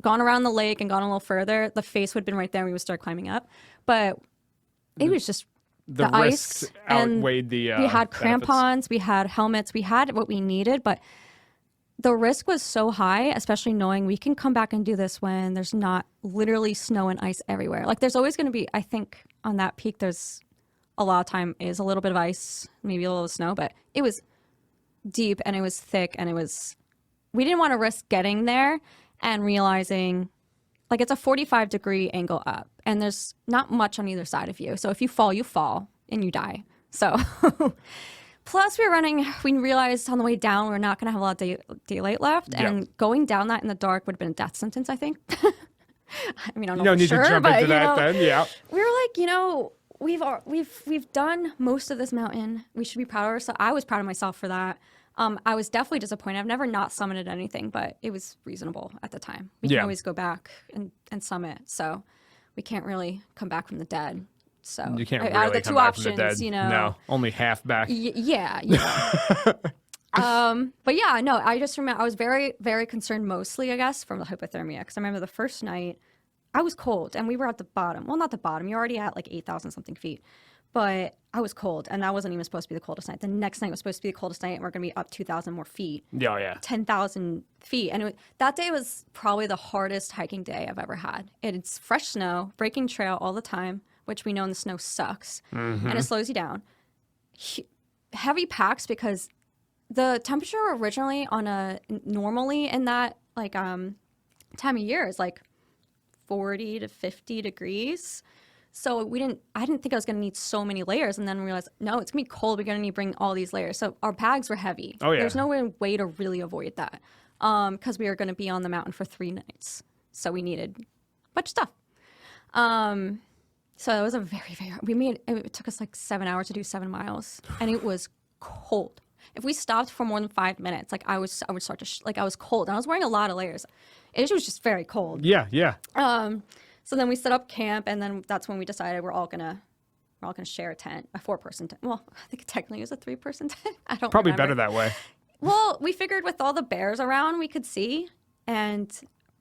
gone around the lake and gone a little further, the face would have been right there and we would start climbing up. But it was just the risks ice and outweighed the we had benefits. crampons, we had helmets, we had what we needed, but the risk was so high, especially knowing we can come back and do this when there's not literally snow and ice everywhere. Like there's always going to be, I think on that peak, there's a lot of time is a little bit of ice, maybe a little of snow, but it was deep and it was thick and we didn't want to risk getting there and realizing like it's a 45-degree angle up and there's not much on either side of you. So if you fall and you die. So plus we realized on the way down we're not going to have a lot of daylight left, and going down that in the dark would have been a death sentence, I think. I mean, I don't know for need sure, to jump but, into that then, yeah. We were like, you know, we've done most of this mountain. We should be proud of ourselves. I was proud of myself for that. I was definitely disappointed. I've never not summited anything, but it was reasonable at the time. We can always go back and summit, so we can't really come back from the dead. So You can't out of really the come 2 back options, from the dead. you know. No, only half back. Yeah. But yeah, no, I just remember I was very, very concerned mostly, I guess, from the hypothermia, because I remember the first night I was cold and we were at the bottom. Well, not the bottom. You're already at like 8,000 something feet. But I was cold, and that wasn't even supposed to be the coldest night. The next night was supposed to be the coldest night, and we're going to be up 2,000 more feet. Yeah. 10,000 feet. And that day was probably the hardest hiking day I've ever had. It's fresh snow, breaking trail all the time, which we know in the snow sucks, and it slows you down. Heavy packs, because the temperature originally normally in that like time of year is like 40 to 50 degrees. So I didn't think I was going to need so many layers, and then realized, no, it's going to be cold. We're going to need to bring all these layers. So our bags were heavy. Oh, yeah. There's no way to really avoid that because we were going to be on the mountain for 3 nights. So we needed a bunch of stuff. So it was a very, very, it took us like 7 hours to do 7 miles, and it was cold. If we stopped for more than 5 minutes, like I would start to, I was cold, and I was wearing a lot of layers. It was just very cold. Yeah. So then we set up camp, and then that's when we decided we're all gonna share a tent, a 4-person tent. Well, I think technically it was a 3-person tent. I don't Probably remember. better that way. Well, we figured with all the bears around we could see, and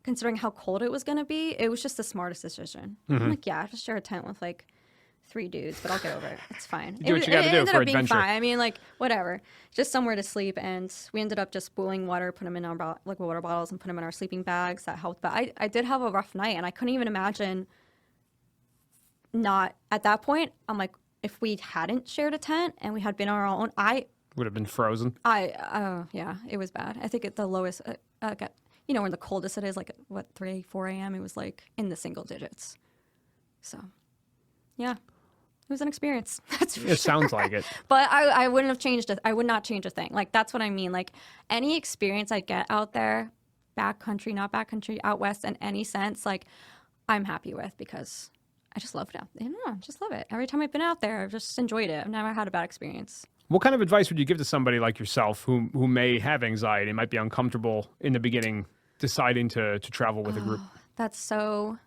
considering how cold it was going to be, it was just the smartest decision. I'm like, yeah, I have to share a tent with like 3 dudes, but I'll get over it. It's fine. Do what you got to do ended for up being adventure. fine. I mean, like, whatever. Just somewhere to sleep. And we ended up just boiling water, put them in our like water bottles and put them in our sleeping bags. That helped. But I did have a rough night, and I couldn't even imagine not at that point. I'm like, if we hadn't shared a tent and we had been on our own, Would have been frozen. yeah, it was bad. I think at the lowest, got, you know, when the coldest it is, like, what, 3, 4 a.m., it was, like, in the single digits. So, yeah, it was an experience. That's for It sure. sounds like it. But I wouldn't have changed it. I would not change a thing. Like, that's what I mean. Like, any experience I get out there, backcountry, not backcountry, out west, in any sense, like, I'm happy with, because I just love it out there. I just love it. Every time I've been out there, I've just enjoyed it. I've never had a bad experience. What kind of advice would you give to somebody like yourself who may have anxiety, might be uncomfortable in the beginning, deciding to travel with a group? That's so,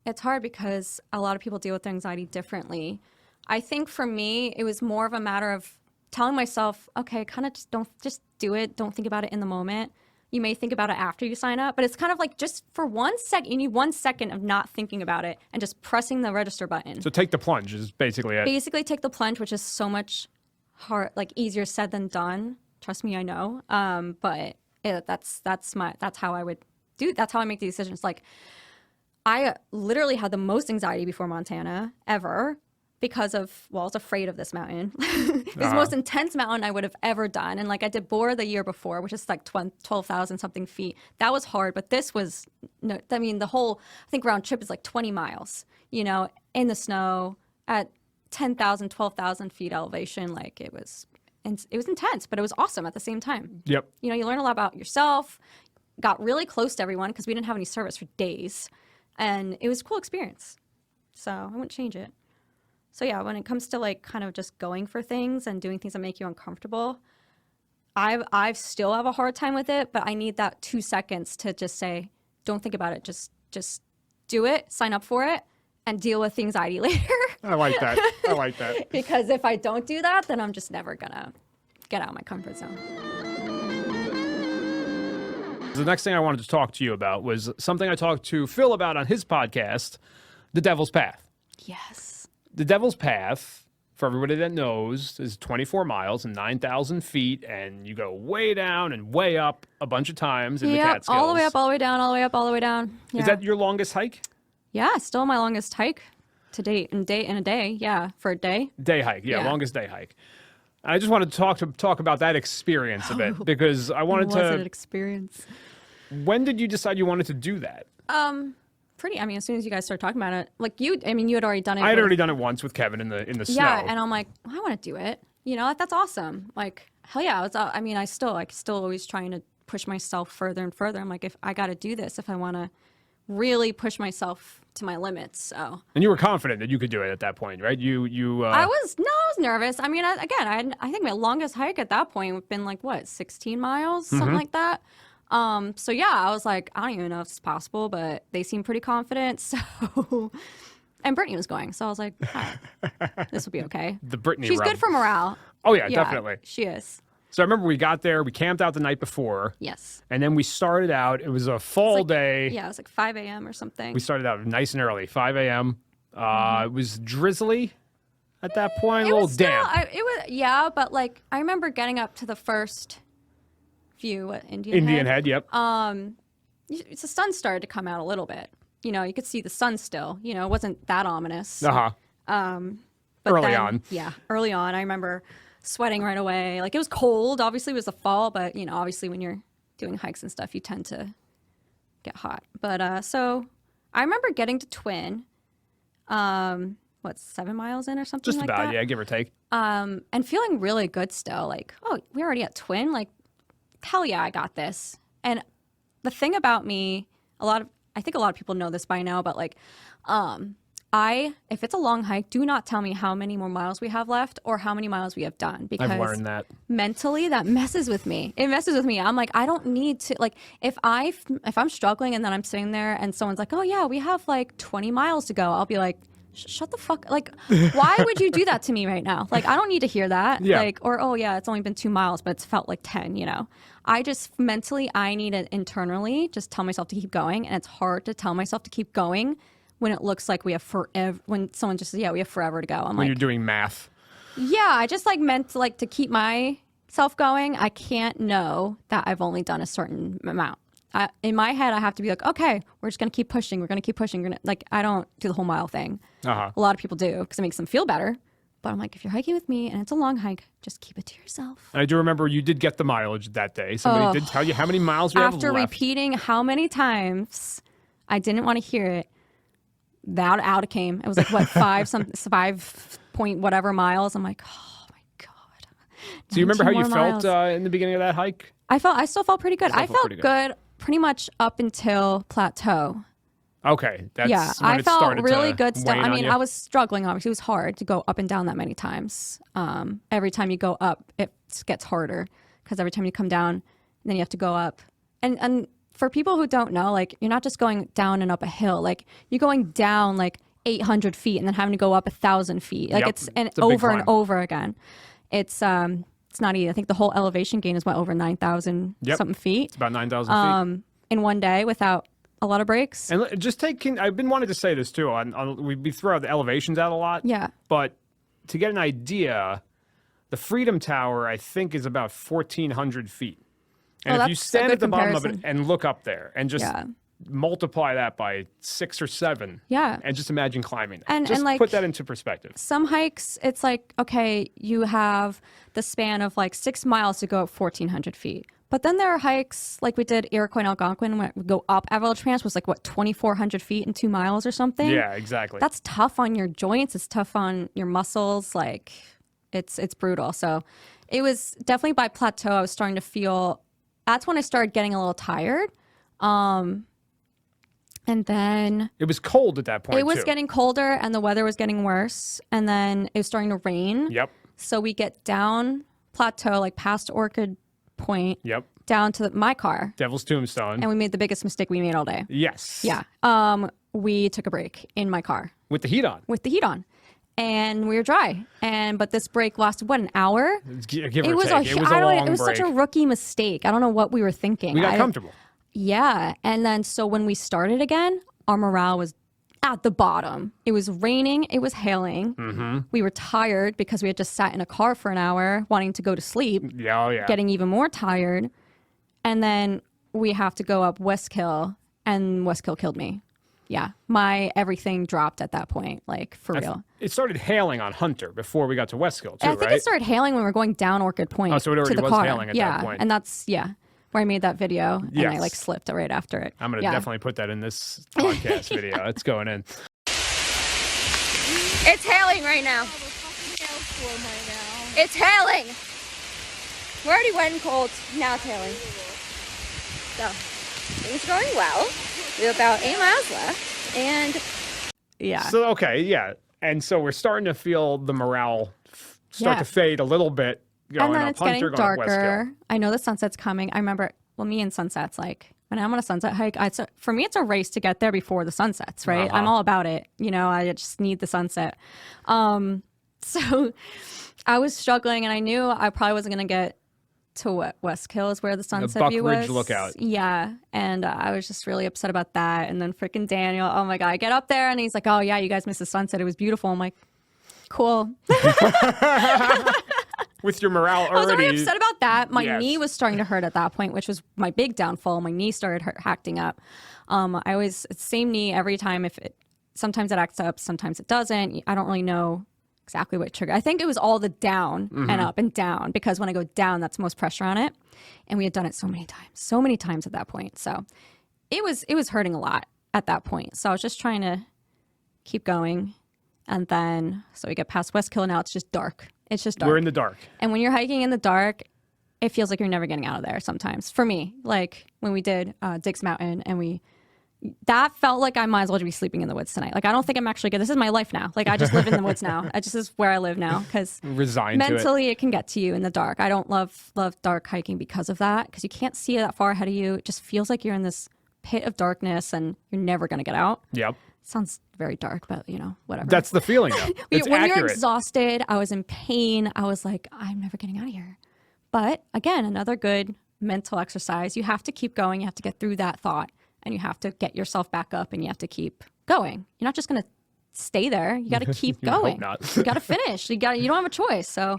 it's hard because a lot of people deal with anxiety differently. I think for me, it was more of a matter of telling myself, okay, kind of just do it. Don't think about it in the moment. You may think about it after you sign up, but it's kind of like just for 1 second, you need 1 second of not thinking about it and just pressing the register button. So take the plunge is basically it. Basically take the plunge, which is so much hard, like easier said than done. Trust me, I know. But that's how I would do. That's how I make the decisions. Like, I literally had the most anxiety before Montana ever because of, well, I was afraid of this mountain. It was the most intense mountain I would have ever done. And like I did Bora the year before, which is like 12,000 something feet. That was hard, but this was, no, I mean, the whole, I think round trip is like 20 miles, you know, in the snow at 10,000, 12,000 feet elevation. Like it was intense, but it was awesome at the same time. Yep. You know, you learn a lot about yourself, got really close to everyone because we didn't have any service for days. And it was a cool experience. So I wouldn't change it. So yeah, when it comes to like kind of just going for things and doing things that make you uncomfortable, I still have a hard time with it, but I need that 2 seconds to just say, don't think about it. Just do it, sign up for it, and deal with the anxiety later. I like that. I like that. Because if I don't do that, then I'm just never gonna get out of my comfort zone. The next thing I wanted to talk to you about was something I talked to Phil about on his podcast, The Devil's Path. Yes. The Devil's Path, for everybody that knows, is 24 miles and 9,000 feet, and you go way down and way up a bunch of times in the Catskills. all the way up, all the way down, all the way up, all the way down. Yeah. Is that your longest hike? Yeah, still my longest hike to date. In a day, yeah, for a day. Day hike, yeah, Yeah. longest day hike. I just wanted to talk about that experience a bit because I wanted Was it an to. experience? When did you decide you wanted to do that? I mean, as soon as you guys started talking about it, like you had already done it. I had already done it once with Kevin in the snow. Yeah, and I'm like, I want to do it. You know, that's awesome. Like, hell yeah. I mean, I still always trying to push myself further and further. I'm like, if I got to do this, if I want to really push myself to my limits. So. And you were confident that you could do it at that point, right? I was nervous. I mean, I think my longest hike at that point would have been like, what, 16 miles, something like that. So yeah, I was like, I don't even know if it's possible, but they seem pretty confident. So, and Brittany was going, so I was like, this will be okay. The Brittany She's rub. good for morale. Oh yeah, definitely. She is. So I remember we got there, we camped out the night before. Yes. And then we started out, it was a fall day. Yeah, it was like 5 a.m. or something. We started out nice and early, 5 a.m. It was drizzly at that point, a little damp. But like, I remember getting up to the first view at Indian Head, yep. The sun started to come out a little bit. You know, you could see the sun still. You know, it wasn't that ominous. But early on. Yeah, early on. I remember sweating right away. Like, it was cold. Obviously, it was the fall, but, you know, obviously when you're doing hikes and stuff, you tend to get hot. But so I remember getting to Twin, 7 miles in or something Just like about, that? yeah, give or take. And feeling really good still. Like, oh, we're already at Twin? Like, hell yeah, I got this. And the thing about me, I think a lot of people know this by now, but like, if it's a long hike, do not tell me how many more miles we have left or how many miles we have done, because I've learned that. Mentally that messes with me. It messes with me. I'm like, I don't need to, like, if I'm struggling and then I'm sitting there and someone's like, oh yeah, we have like 20 miles to go, I'll be like, shut the fuck, like, why would you do that to me right now? Like, I don't need to hear that. Yeah. Like, or, oh yeah, it's only been 2 miles, but it's felt like 10, you know? I just mentally, I need to internally just tell myself to keep going. And it's hard to tell myself to keep going when it looks like we have forever, when someone just says, yeah, we have forever to go. I'm When like, you're doing math. yeah, I just like meant to, like, to keep myself going. I can't know that I've only done a certain amount. In my head, I have to be like, okay, we're just going to keep pushing. We're going to keep pushing. Like, I don't do the whole mile thing. A lot of people do because it makes them feel better. But I'm like, if you're hiking with me and it's a long hike, just keep it to yourself. And I do remember you did get the mileage that day. Somebody did tell you how many miles you have left. After repeating how many times I didn't want to hear it, that out it came. It was like, what, 5 point whatever miles. I'm like, oh my God. So you remember how you 19 more felt miles. in the beginning of that hike? I still felt pretty good. I felt pretty good. good pretty much up until plateau. Okay. That's Yeah, when I it felt started really to good stuff. wane I on mean, you? I was struggling. Obviously, it was hard to go up and down that many times. Every time you go up, it gets harder because every time you come down, then you have to go up. And for people who don't know, like, you're not just going down and up a hill. Like, you're going down like 800 feet and then having to go up 1,000 feet. Like, Yep. it's It's a big over and climb. over again. It's not easy. I think the whole elevation gain is what, over 9,000 something feet It's about 9,000 feet. in one day without a lot of breaks. And just taking, I've been wanting to say this too. We throw the elevations out a lot. Yeah. But to get an idea, the Freedom Tower, I think, is about 1,400 feet. And if you that's a stand good at the bottom of it comparison. and look up there and just Yeah. multiply that by 6 or 7, Yeah. and just imagine climbing that. And Just like, put that into perspective. some hikes, it's like, okay, you have the span of like 6 miles to go up 1,400 feet. But then there are hikes like we did Iroquois and Algonquin, when we go up Avalanche Ranch was like, what, 2,400 feet in 2 miles or something? Yeah, exactly. That's tough on your joints. It's tough on your muscles. Like, it's brutal. So it was definitely by plateau, I was starting to feel, that's when I started getting a little tired. And then It was cold at that point, it was too. getting colder and the weather was getting worse. And then it was starting to rain. Yep. So we get down plateau, like past Orchid Point, Yep. down to my car. Devil's Tombstone. And we made the biggest mistake we made all day. Yes. Yeah. We took a break in my car With the heat on. with the heat on. And we were dry. But this break lasted, what, an hour? Give or It take. was It was a long it was break. such a rookie mistake. I don't know what we were thinking. We got comfortable. Yeah. And then so when we started again, our morale was at the bottom. It was raining. It was hailing. Mm-hmm. We were tired because we had just sat in a car for an hour wanting to go to sleep, Yeah, oh yeah. getting even more tired. And then we have to go up Westkill, and Westkill killed me. Yeah. My everything dropped at that point, like, for real. It started hailing on Hunter before we got to Westkill, too, I think right? it started hailing when we were going down Orchid Point. Oh, so it already to the was car. hailing at yeah. that point. And that's, where I made that video and I Yes. like slipped right after it. I'm going to Yeah. definitely put that in this podcast video. It's going in. It's hailing right now. It's hailing. We're already wet and cold. Now it's hailing. So, things are going well. We have about 8 miles left. And, yeah. So, okay, yeah. And so we're starting to feel the morale start Yeah. to fade a little bit. Going And then up it's Hunter, getting going up Westkill. darker. I know the sunset's coming. I remember, well, me and sunsets, like, when I'm on a sunset hike, for me, it's a race to get there before the sun sets, right? Uh-huh. I'm all about it. You know, I just need the sunset. So I was struggling, and I knew I probably wasn't going to get to Westkill is where the sunset Buck view Ridge was. Lookout. Yeah, and I was just really upset about that. And then freaking Daniel, oh my God, I get up there, and he's like, oh yeah, you guys missed the sunset. It was beautiful. I'm like, cool. With your morale I was already. already upset about that. My Yes. knee was starting to hurt at that point, which was my big downfall. My knee started acting up. It's the same knee every time. Sometimes it acts up, sometimes it doesn't. I don't really know exactly what triggered. I think it was all the down and up and down, because when I go down, that's most pressure on it. And we had done it so many times at that point. So it was hurting a lot at that point. So I was just trying to keep going. And then, so we get past Westkill, now it's just dark. It's just dark. We're in the dark. And when you're hiking in the dark, it feels like you're never getting out of there sometimes. For me, like when we did Dick's Mountain, and that felt like I might as well be sleeping in the woods tonight. Like, I don't think I'm actually good. This is my life now. Like, I just live in the woods now. This is where I live now, because Resigned to it. mentally it can get to you in the dark. I don't love dark hiking because of that, because you can't see that far ahead of you. It just feels like you're in this pit of darkness and you're never going to get out. Yep. Sounds very dark, but whatever. That's the feeling, though. It's when you're accurate. exhausted, I was in pain. I was like, I'm never getting out of here. But again, another good mental exercise. You have to keep going. You have to get through that thought, and you have to get yourself back up, and you have to keep going. You're not just going to stay there. You got to keep going. Hope not. You got to finish. You don't have a choice. So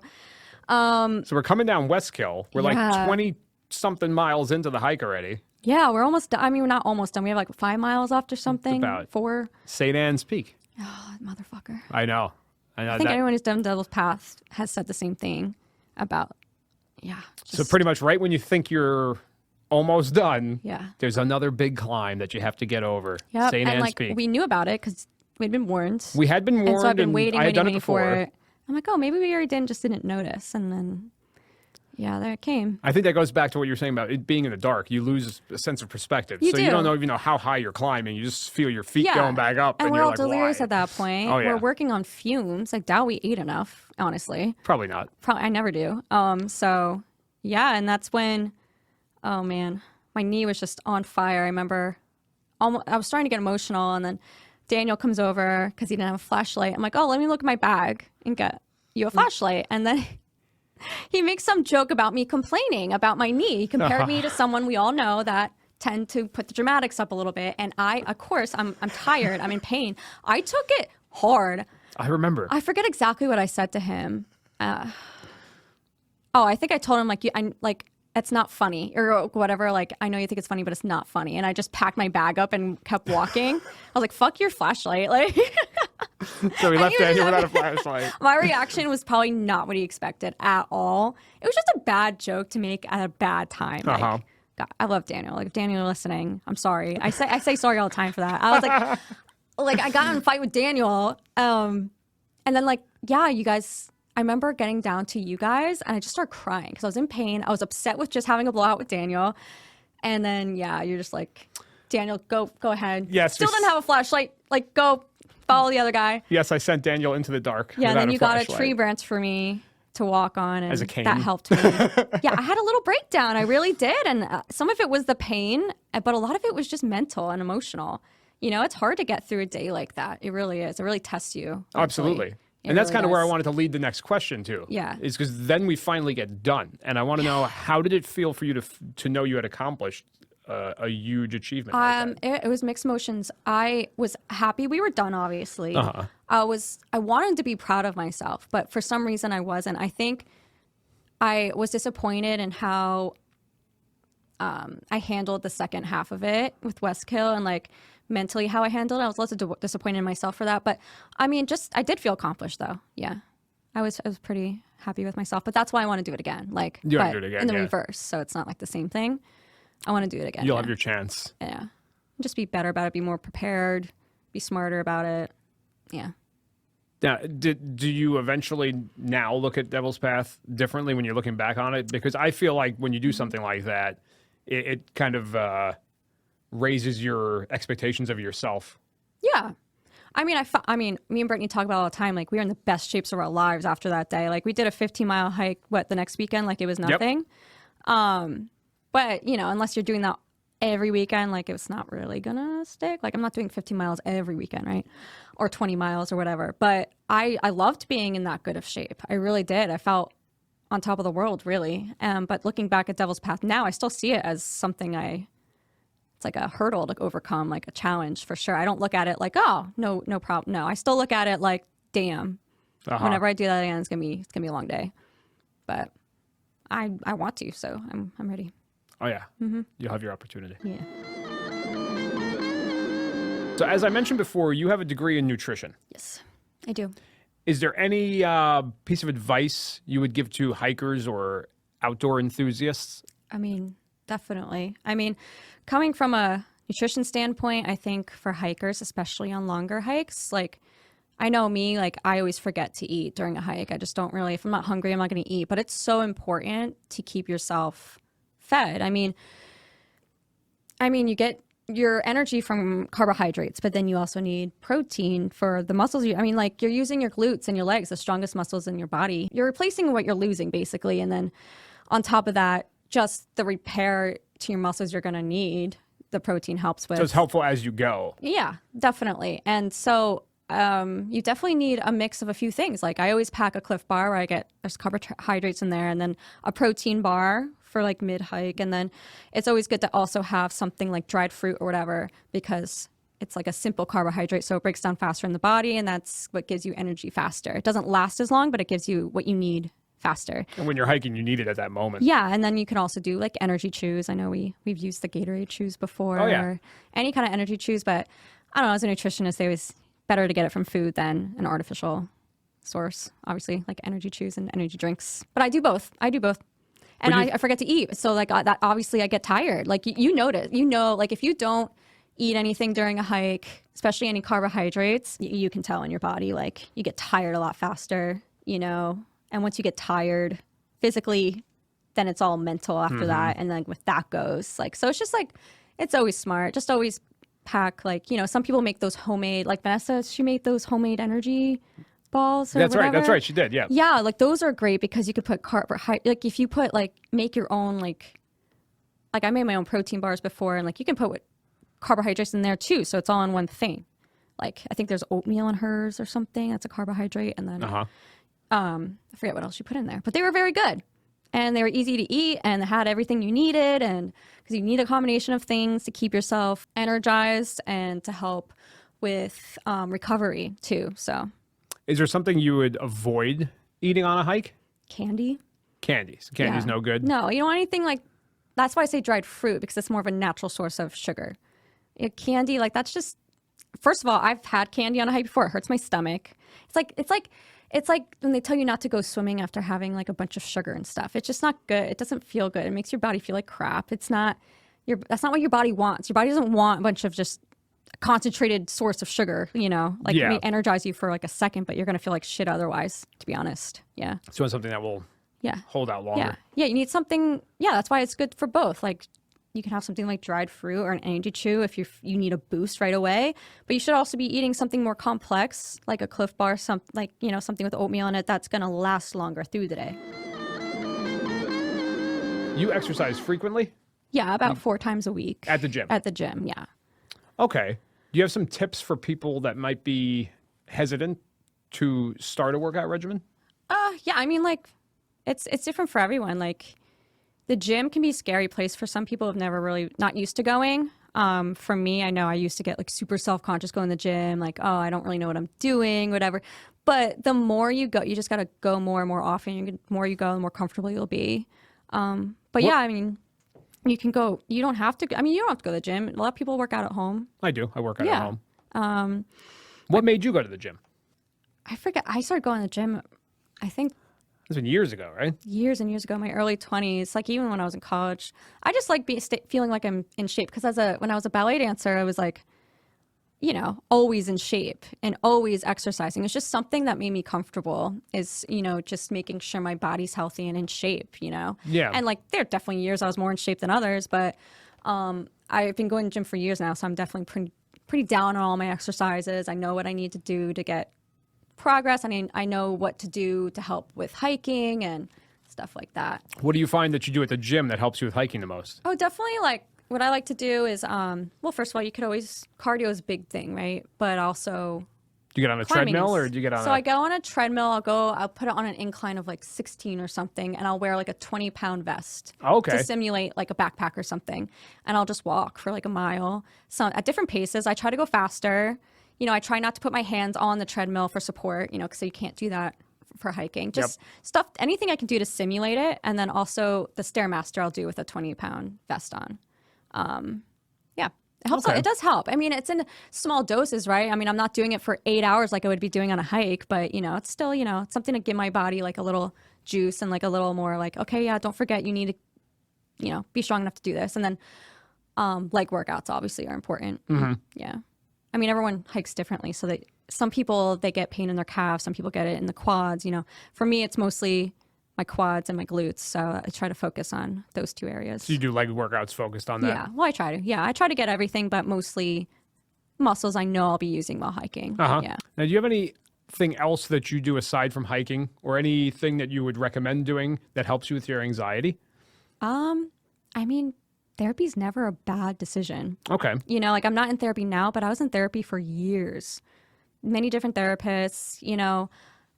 we're coming down Westkill. We're like Yeah. 20 something miles into the hike already. yeah, we're almost done. I mean, we're not almost done. We have like 5 miles left or something. about- 4. St. Anne's Peak. Oh, motherfucker. I know. I think anyone who's done Devil's Path has said the same thing about, So pretty much right when you think you're almost done, Yeah. there's another big climb that you have to get over. Yep. St. And Anne's like Peak. we knew about it because we'd been warned. We had been warned, and so I've been waiting, I had done it waiting for before. it. I'm like, oh, maybe we already didn't notice. And then, there it came. I think that goes back to what you're saying about it being in the dark. You lose a sense of perspective. You so do. you don't even know how high you're climbing. You just feel your feet going back up. And we're you're all like, delirious why? at that point. Oh, yeah. We're working on fumes. I doubt we ate enough, honestly. Probably not. I never do. So yeah, and that's when, oh man, my knee was just on fire. I remember I was starting to get emotional, and then Daniel comes over because he didn't have a flashlight. I'm like, oh, let me look at my bag and get you a flashlight. And then he makes some joke about me complaining about my knee. He compared me to someone we all know that tend to put the dramatics up a little bit. And of course, I'm tired. I'm in pain. I took it hard. I remember. I forget exactly what I said to him. I think I told him it's not funny or whatever. Like, I know you think it's funny, but it's not funny. And I just packed my bag up and kept walking. I was like, fuck your flashlight. Like, So we left he was Daniel just- without a flashlight. my reaction was probably not what he expected at all. It was just a bad joke to make at a bad time. Like, God, I love Daniel. Like, if Daniel, you're listening, I'm sorry. I say sorry all the time for that. I was like, I got in a fight with Daniel. And then you guys, I remember getting down to you guys and I just started crying because I was in pain. I was upset with just having a blowout with Daniel. And then, you're just like, Daniel, go ahead. Yes, Still didn't have a flashlight. Like, go follow the other guy. Yes, I sent Daniel into the dark. Yeah, and without then a you got a flashlight. tree branch for me to walk on, and As a cane. that helped me. Yeah, I had a little breakdown. I really did, and some of it was the pain, but a lot of it was just mental and emotional. It's hard to get through a day like that. It really is. It really tests you. mentally. Absolutely. It And that's really kind of where I does. wanted to lead the next question to. Yeah. Is because then we finally get done. And I want to know, how did it feel for you to know you had accomplished a huge achievement like that? It was mixed emotions. I was happy we were done, obviously. Uh-huh. I wanted to be proud of myself, but for some reason I wasn't. I think I was disappointed in how I handled the second half of it with Westkill and mentally how I handled it. I was a little disappointed in myself for that, but I mean, I did feel accomplished though. Yeah, I was pretty happy with myself, but that's why I want to do it again. You wanna but do it again, in the yeah. reverse, so it's not the same thing. I want to do it again. You'll yeah. have your chance. Yeah. Just be better about it, be more prepared, be smarter about it. Yeah. Now, do you eventually now look at Devil's Path differently when you're looking back on it? Because I feel like when you do something like that, it kind of raises your expectations of yourself. Yeah. I mean, me and Brittany talk about it all the time. We were in the best shapes of our lives after that day. We did a 15-mile hike, the next weekend, it was nothing. But, unless you're doing that every weekend, it's not really gonna stick. I'm not doing 15 miles every weekend, right? Or 20 miles or whatever. But I loved being in that good of shape. I really did. I felt on top of the world, really. But looking back at Devil's Path now, I still see it as something it's like a hurdle to overcome, a challenge for sure. I don't look at it oh, no problem. No, I still look at it damn, whenever I do that again, it's gonna be a long day. But I want to, so I'm ready. Oh, yeah. Mm-hmm. You'll have your opportunity. Yeah. So as I mentioned before, you have a degree in nutrition. Yes, I do. Is there any piece of advice you would give to hikers or outdoor enthusiasts? I mean, definitely. I mean, coming from a nutrition standpoint, I think for hikers, especially on longer hikes, I know me, I always forget to eat during a hike. I just don't really, if I'm not hungry, I'm not going to eat. But it's so important to keep yourself fed. I mean, you get your energy from carbohydrates, but then you also need protein for the muscles. You're using your glutes and your legs, the strongest muscles in your body. You're replacing what you're losing, basically. And then on top of that, just the repair to your muscles you're going to need the protein helps with. So it's helpful as you go. Yeah, definitely. And so you definitely need a mix of a few things. Like I always pack a Cliff Bar where there's carbohydrates in there, and then a protein bar for like mid hike. And then it's always good to also have something like dried fruit or whatever, because it's like a simple carbohydrate, so it breaks down faster in the body, and that's what gives you energy faster. It doesn't last as long, but it gives you what you need faster. And when you're hiking, you need it at that moment. Yeah, and then you can also do like energy chews. I know we've used the Gatorade chews before, or any kind of energy chews, but I don't know, as a nutritionist, they always better to get it from food than an artificial source, obviously, like energy chews and energy drinks. But I do both. And I forget to eat. So like that, obviously I get tired. Like you notice, like if you don't eat anything during a hike, especially any carbohydrates, you can tell in your body, like you get tired a lot faster, and once you get tired physically, then it's all mental after that. And then with that goes like, so it's just like, it's always smart. Just always pack, like, some people make those homemade, like Vanessa, she made those homemade energy balls or That's whatever. That's right. She did. Yeah. Yeah. Like those are great because you could put like if you put make your own, like I made my own protein bars before, and like you can put carbohydrates in there too, so it's all in one thing. Like I think there's oatmeal in hers or something, that's a carbohydrate, and then I forget what else you put in there, but they were very good and they were easy to eat and they had everything you needed, and because you need a combination of things to keep yourself energized and to help with recovery too. So is there something you would avoid eating on a hike? Candy's no good. No, you don't want anything like, that's why I say dried fruit, because it's more of a natural source of sugar. Candy, like that's just, first of all, I've had candy on a hike before. It hurts my stomach. It's like when they tell you not to go swimming after having like a bunch of sugar and stuff. It's just not good. It doesn't feel good. It makes your body feel like crap. That's not what your body wants. Your body doesn't want a bunch of just concentrated source of sugar, like it may energize you for like a second, but you're going to feel like shit otherwise, to be honest. Yeah. So you want something that will hold out longer. Yeah. You need something. Yeah. That's why it's good for both. Like, you can have something like dried fruit or an energy chew if you need a boost right away. But you should also be eating something more complex, like a Cliff Bar, something with oatmeal in it that's going to last longer through the day. You exercise frequently? Yeah, about 4 times a week. At the gym? At the gym, yeah. Okay. Do you have some tips for people that might be hesitant to start a workout regimen? Yeah, I mean, like, it's different for everyone. Like, the gym can be a scary place for some people who've never really not used to going. For me, I know I used to get like super self-conscious going to the gym, like, oh, I don't really know what I'm doing, whatever. But the more you go, you just got to go more and more often. The more you go, the more comfortable you'll be. Yeah, I mean, you can go, you don't have to go to the gym. A lot of people work out at home. I do. I work out at home. What made you go to the gym? I forget. I started going to the gym, I think, it's been years ago, right? Years and years ago, my early 20s, like even when I was in college. I just like feeling like I'm in shape, because when I was a ballet dancer, I was like, always in shape and always exercising. It's just something that made me comfortable, is, just making sure my body's healthy and in shape, Yeah. And like there are definitely years I was more in shape than others, but I've been going to the gym for years now, so I'm definitely pretty down on all my exercises. I know what I need to do to get progress. I mean, I know what to do to help with hiking and stuff like that. What do you find that you do at the gym that helps you with hiking the most? Oh, definitely. Like what I like to do is, first of all, you could always, cardio is a big thing, right? But also, do you get on a treadmill or do you get on I go on a treadmill. I'll put it on an incline of like 16 or something, and I'll wear like a 20-pound vest to simulate like a backpack or something. And I'll just walk for like a mile. So at different paces, I try to go faster. I try not to put my hands on the treadmill for support, because you can't do that for hiking. Just stuff, anything I can do to simulate it. And then also the Stairmaster I'll do with a 20-pound vest on. It helps. Okay. It does help. I mean, it's in small doses, right? I mean, I'm not doing it for 8 hours like I would be doing on a hike, but, it's still, it's something to give my body like a little juice and like a little more like, okay, yeah, don't forget you need to, be strong enough to do this. And then leg workouts obviously are important. Mm-hmm. Yeah. I mean, everyone hikes differently. So some people, they get pain in their calves. Some people get it in the quads. For me, it's mostly my quads and my glutes. So I try to focus on those 2 areas. So you do leg workouts focused on that? Yeah. Well, I try to. Yeah. I try to get everything, but mostly muscles I know I'll be using while hiking. Uh-huh. Yeah. Now, do you have anything else that you do aside from hiking, or anything that you would recommend doing that helps you with your anxiety? I mean, therapy's never a bad decision. Okay. You know, like I'm not in therapy now, but I was in therapy for years. Many different therapists, you know,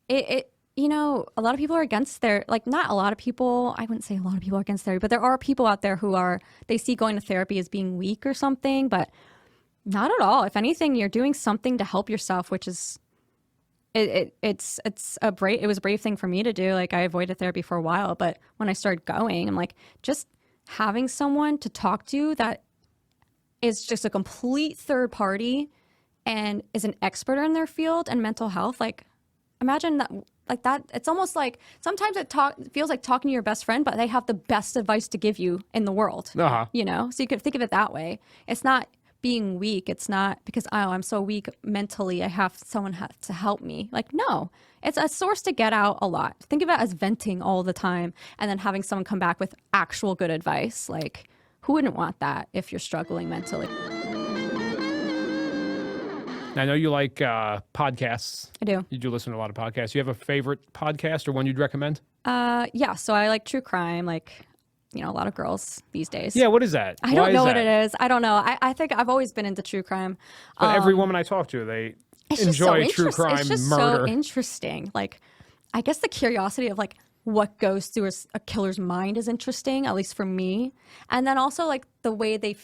you know, a lot of people are against like not a lot of people, I wouldn't say a lot of people are against therapy, but there are people out there who they see going to therapy as being weak or something, but not at all. If anything, you're doing something to help yourself, which is, it was a brave thing for me to do. Like I avoided therapy for a while, but when I started going, I'm like, just having someone to talk to that is just a complete third party and is an expert in their field and mental health. Like imagine that, like that. It's almost like sometimes it feels like talking to your best friend, but they have the best advice to give you in the world, you know? So you could think of it that way. It's not being weak. It's not because, oh, I'm so weak mentally, I have someone to help me. Like, no, it's a source to get out a lot. Think of it as venting all the time and then having someone come back with actual good advice. Like, who wouldn't want that if you're struggling mentally? I know you like podcasts. I do. You do listen to a lot of podcasts. You have a favorite podcast or one you'd recommend? Yeah. So I like true crime, like, you know, a lot of girls these days. Yeah, what is that? I don't know what it is. I don't know. I think I've always been into true crime. But every woman I talk to, they enjoy true crime, it's just murder. so interesting. Like, I guess the curiosity of like what goes through a killer's mind is interesting, at least for me. And then also like the way they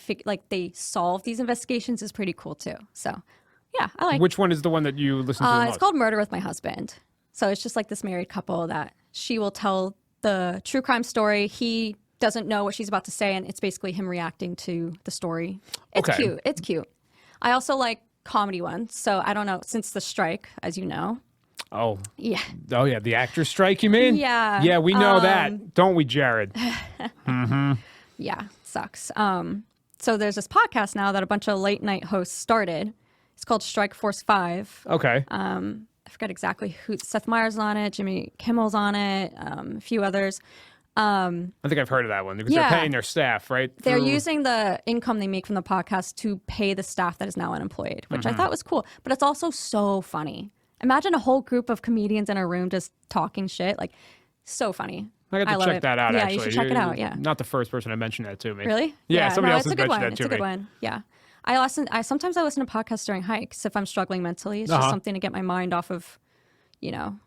they solve these investigations is pretty cool too. So yeah, I like. Which one is the one that you listen to the most? It's called Murder with My Husband. So it's just like this married couple that she will tell the true crime story. He doesn't know what she's about to say, and it's basically him reacting to the story. It's cute. It's cute. I also like comedy ones. So I don't know, since the strike, as you know. Oh. Yeah. Oh, yeah. The actor's strike, you mean? Yeah. Yeah, we know that. Don't we, Jarod? Yeah, sucks. So there's this podcast now that a bunch of late night hosts started. It's called Strike Force 5. Okay. I forgot exactly who. Seth Meyers on it, Jimmy Kimmel's on it, a few others. I think I've heard of that one because they're paying their staff, right? They're using the income they make from the podcast to pay the staff that is now unemployed, which I thought was cool. But it's also so funny. Imagine a whole group of comedians in a room just talking shit. Like, so funny. I got to check that out, actually. Yeah, you should check it out, yeah. Not the first person to mention that to me. Really? Yeah, somebody else has mentioned that to me. It's a good one, yeah. Sometimes I listen to podcasts during hikes if I'm struggling mentally. It's just something to get my mind off of, you know,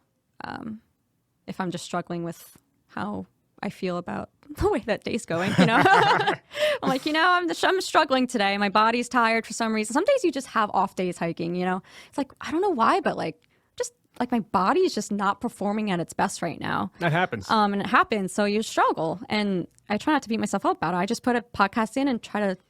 if I'm just struggling with how I feel about the way that day's going, you know? I'm like, you know, I'm struggling today. My body's tired for some reason. Some days you just have off days hiking, you know? It's like, I don't know why, but like, just like my body is just not performing at its best right now. That happens. And it happens. So you struggle. And I try not to beat myself up about it. I just put a podcast in and try to, it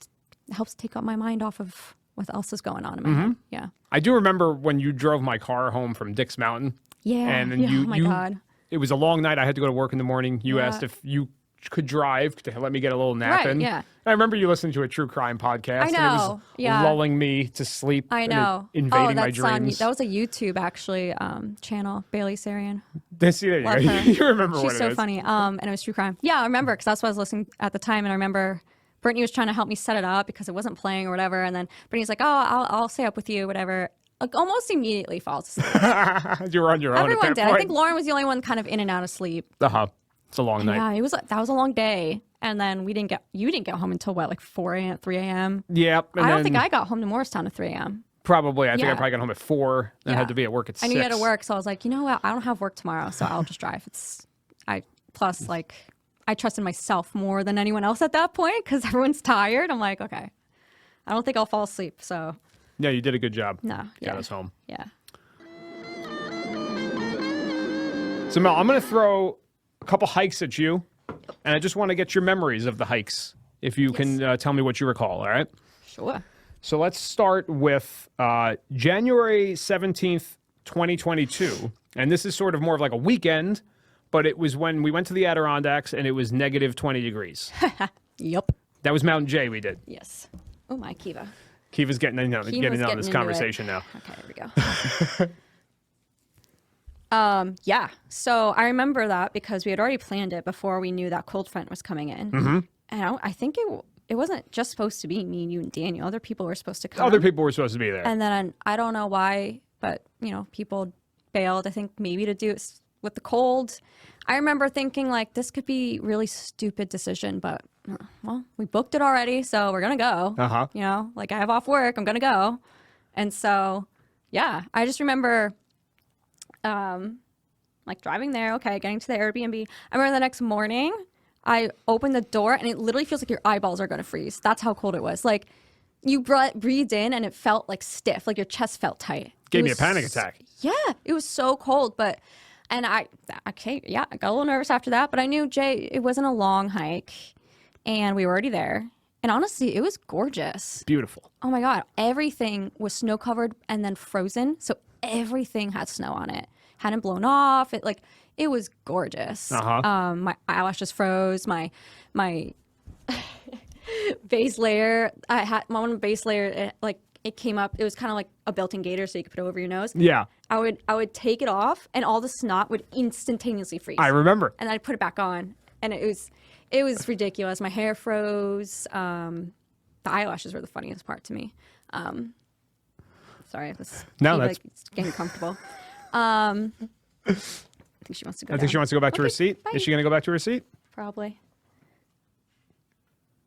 helps take up my mind off of what else is going on in my head. Yeah. I do remember when you drove my car home from Dick's Mountain. Yeah. And then oh my God. It was a long night. I had to go to work in the morning. You asked if you could drive to let me get a little nap in. Yeah. And I remember you listening to a true crime podcast. I know. And it was lulling me to sleep. I know. And invading my dreams. That was a YouTube actually channel, Bailey Sarian. See, there you go. You remember what it is. She's so funny. And it was true crime. Yeah, I remember because that's what I was listening at the time. And I remember Brittany was trying to help me set it up because it wasn't playing or whatever. And then Brittany's like, oh, I'll stay up with you, whatever. Like, almost immediately falls asleep. You were on your own. Everyone at that did. point. I think Lauren was the only one kind of in and out of sleep. It's a long night. Yeah, that was a long day. And then you didn't get home until what, like 4 a.m., 3 a.m.? Yep. I don't think I got home to Morristown at 3 a.m. Probably. I think I probably got home at 4 and had to be at work at 6. I needed to work, so I was like, you know what? I don't have work tomorrow, so I'll just drive. Plus, like, I trusted myself more than anyone else at that point because everyone's tired. I'm like, okay, I don't think I'll fall asleep. So yeah, you did a good job. No, got us home. Yeah. So Mel, I'm going to throw a couple hikes at you, and I just want to get your memories of the hikes. If you can tell me what you recall, all right? Sure. So let's start with January 17th, 2022. And this is sort of more of like a weekend, but it was when we went to the Adirondacks and it was negative 20 degrees. Yep. That was Mountain J we did. Yes. Oh, my Kiva. Kiva's getting in on this conversation now. Okay, here we go. Yeah. So I remember that because we had already planned it before we knew that cold front was coming in. Mm-hmm. And I think it wasn't just supposed to be me, you, and Daniel. Other people were supposed to come. Other people were supposed to be there. And then I don't know why, but, you know, people bailed, I think maybe to do it with the cold. I remember thinking, like, this could be a really stupid decision, but well, we booked it already, so we're going to go. Uh-huh. You know, like I have off work, I'm going to go. And so, yeah, I just remember like driving there, okay, getting to the Airbnb. I remember the next morning, I opened the door and it literally feels like your eyeballs are going to freeze. That's how cold it was. Like you breathed in and it felt like stiff, like your chest felt tight. Gave me a panic attack. Yeah, it was so cold, but and I got a little nervous after that, but I knew Jay, it wasn't a long hike and we were already there. And honestly, it was gorgeous. Beautiful. Oh my God, everything was snow covered and then frozen. So everything had snow on it. Hadn't blown off. It was gorgeous. My eyelashes froze. My base layer, I had my one base layer, it came up. It was kind of like a built-in gaiter, so you could put it over your nose. Yeah. I would take it off, and all the snot would instantaneously freeze. I remember. And I'd put it back on, and it was ridiculous. My hair froze. The eyelashes were the funniest part to me. Sorry, that's getting comfortable. I think she wants to go. I think she wants to go back to her seat. Bye. Is she going to go back to her seat? Probably.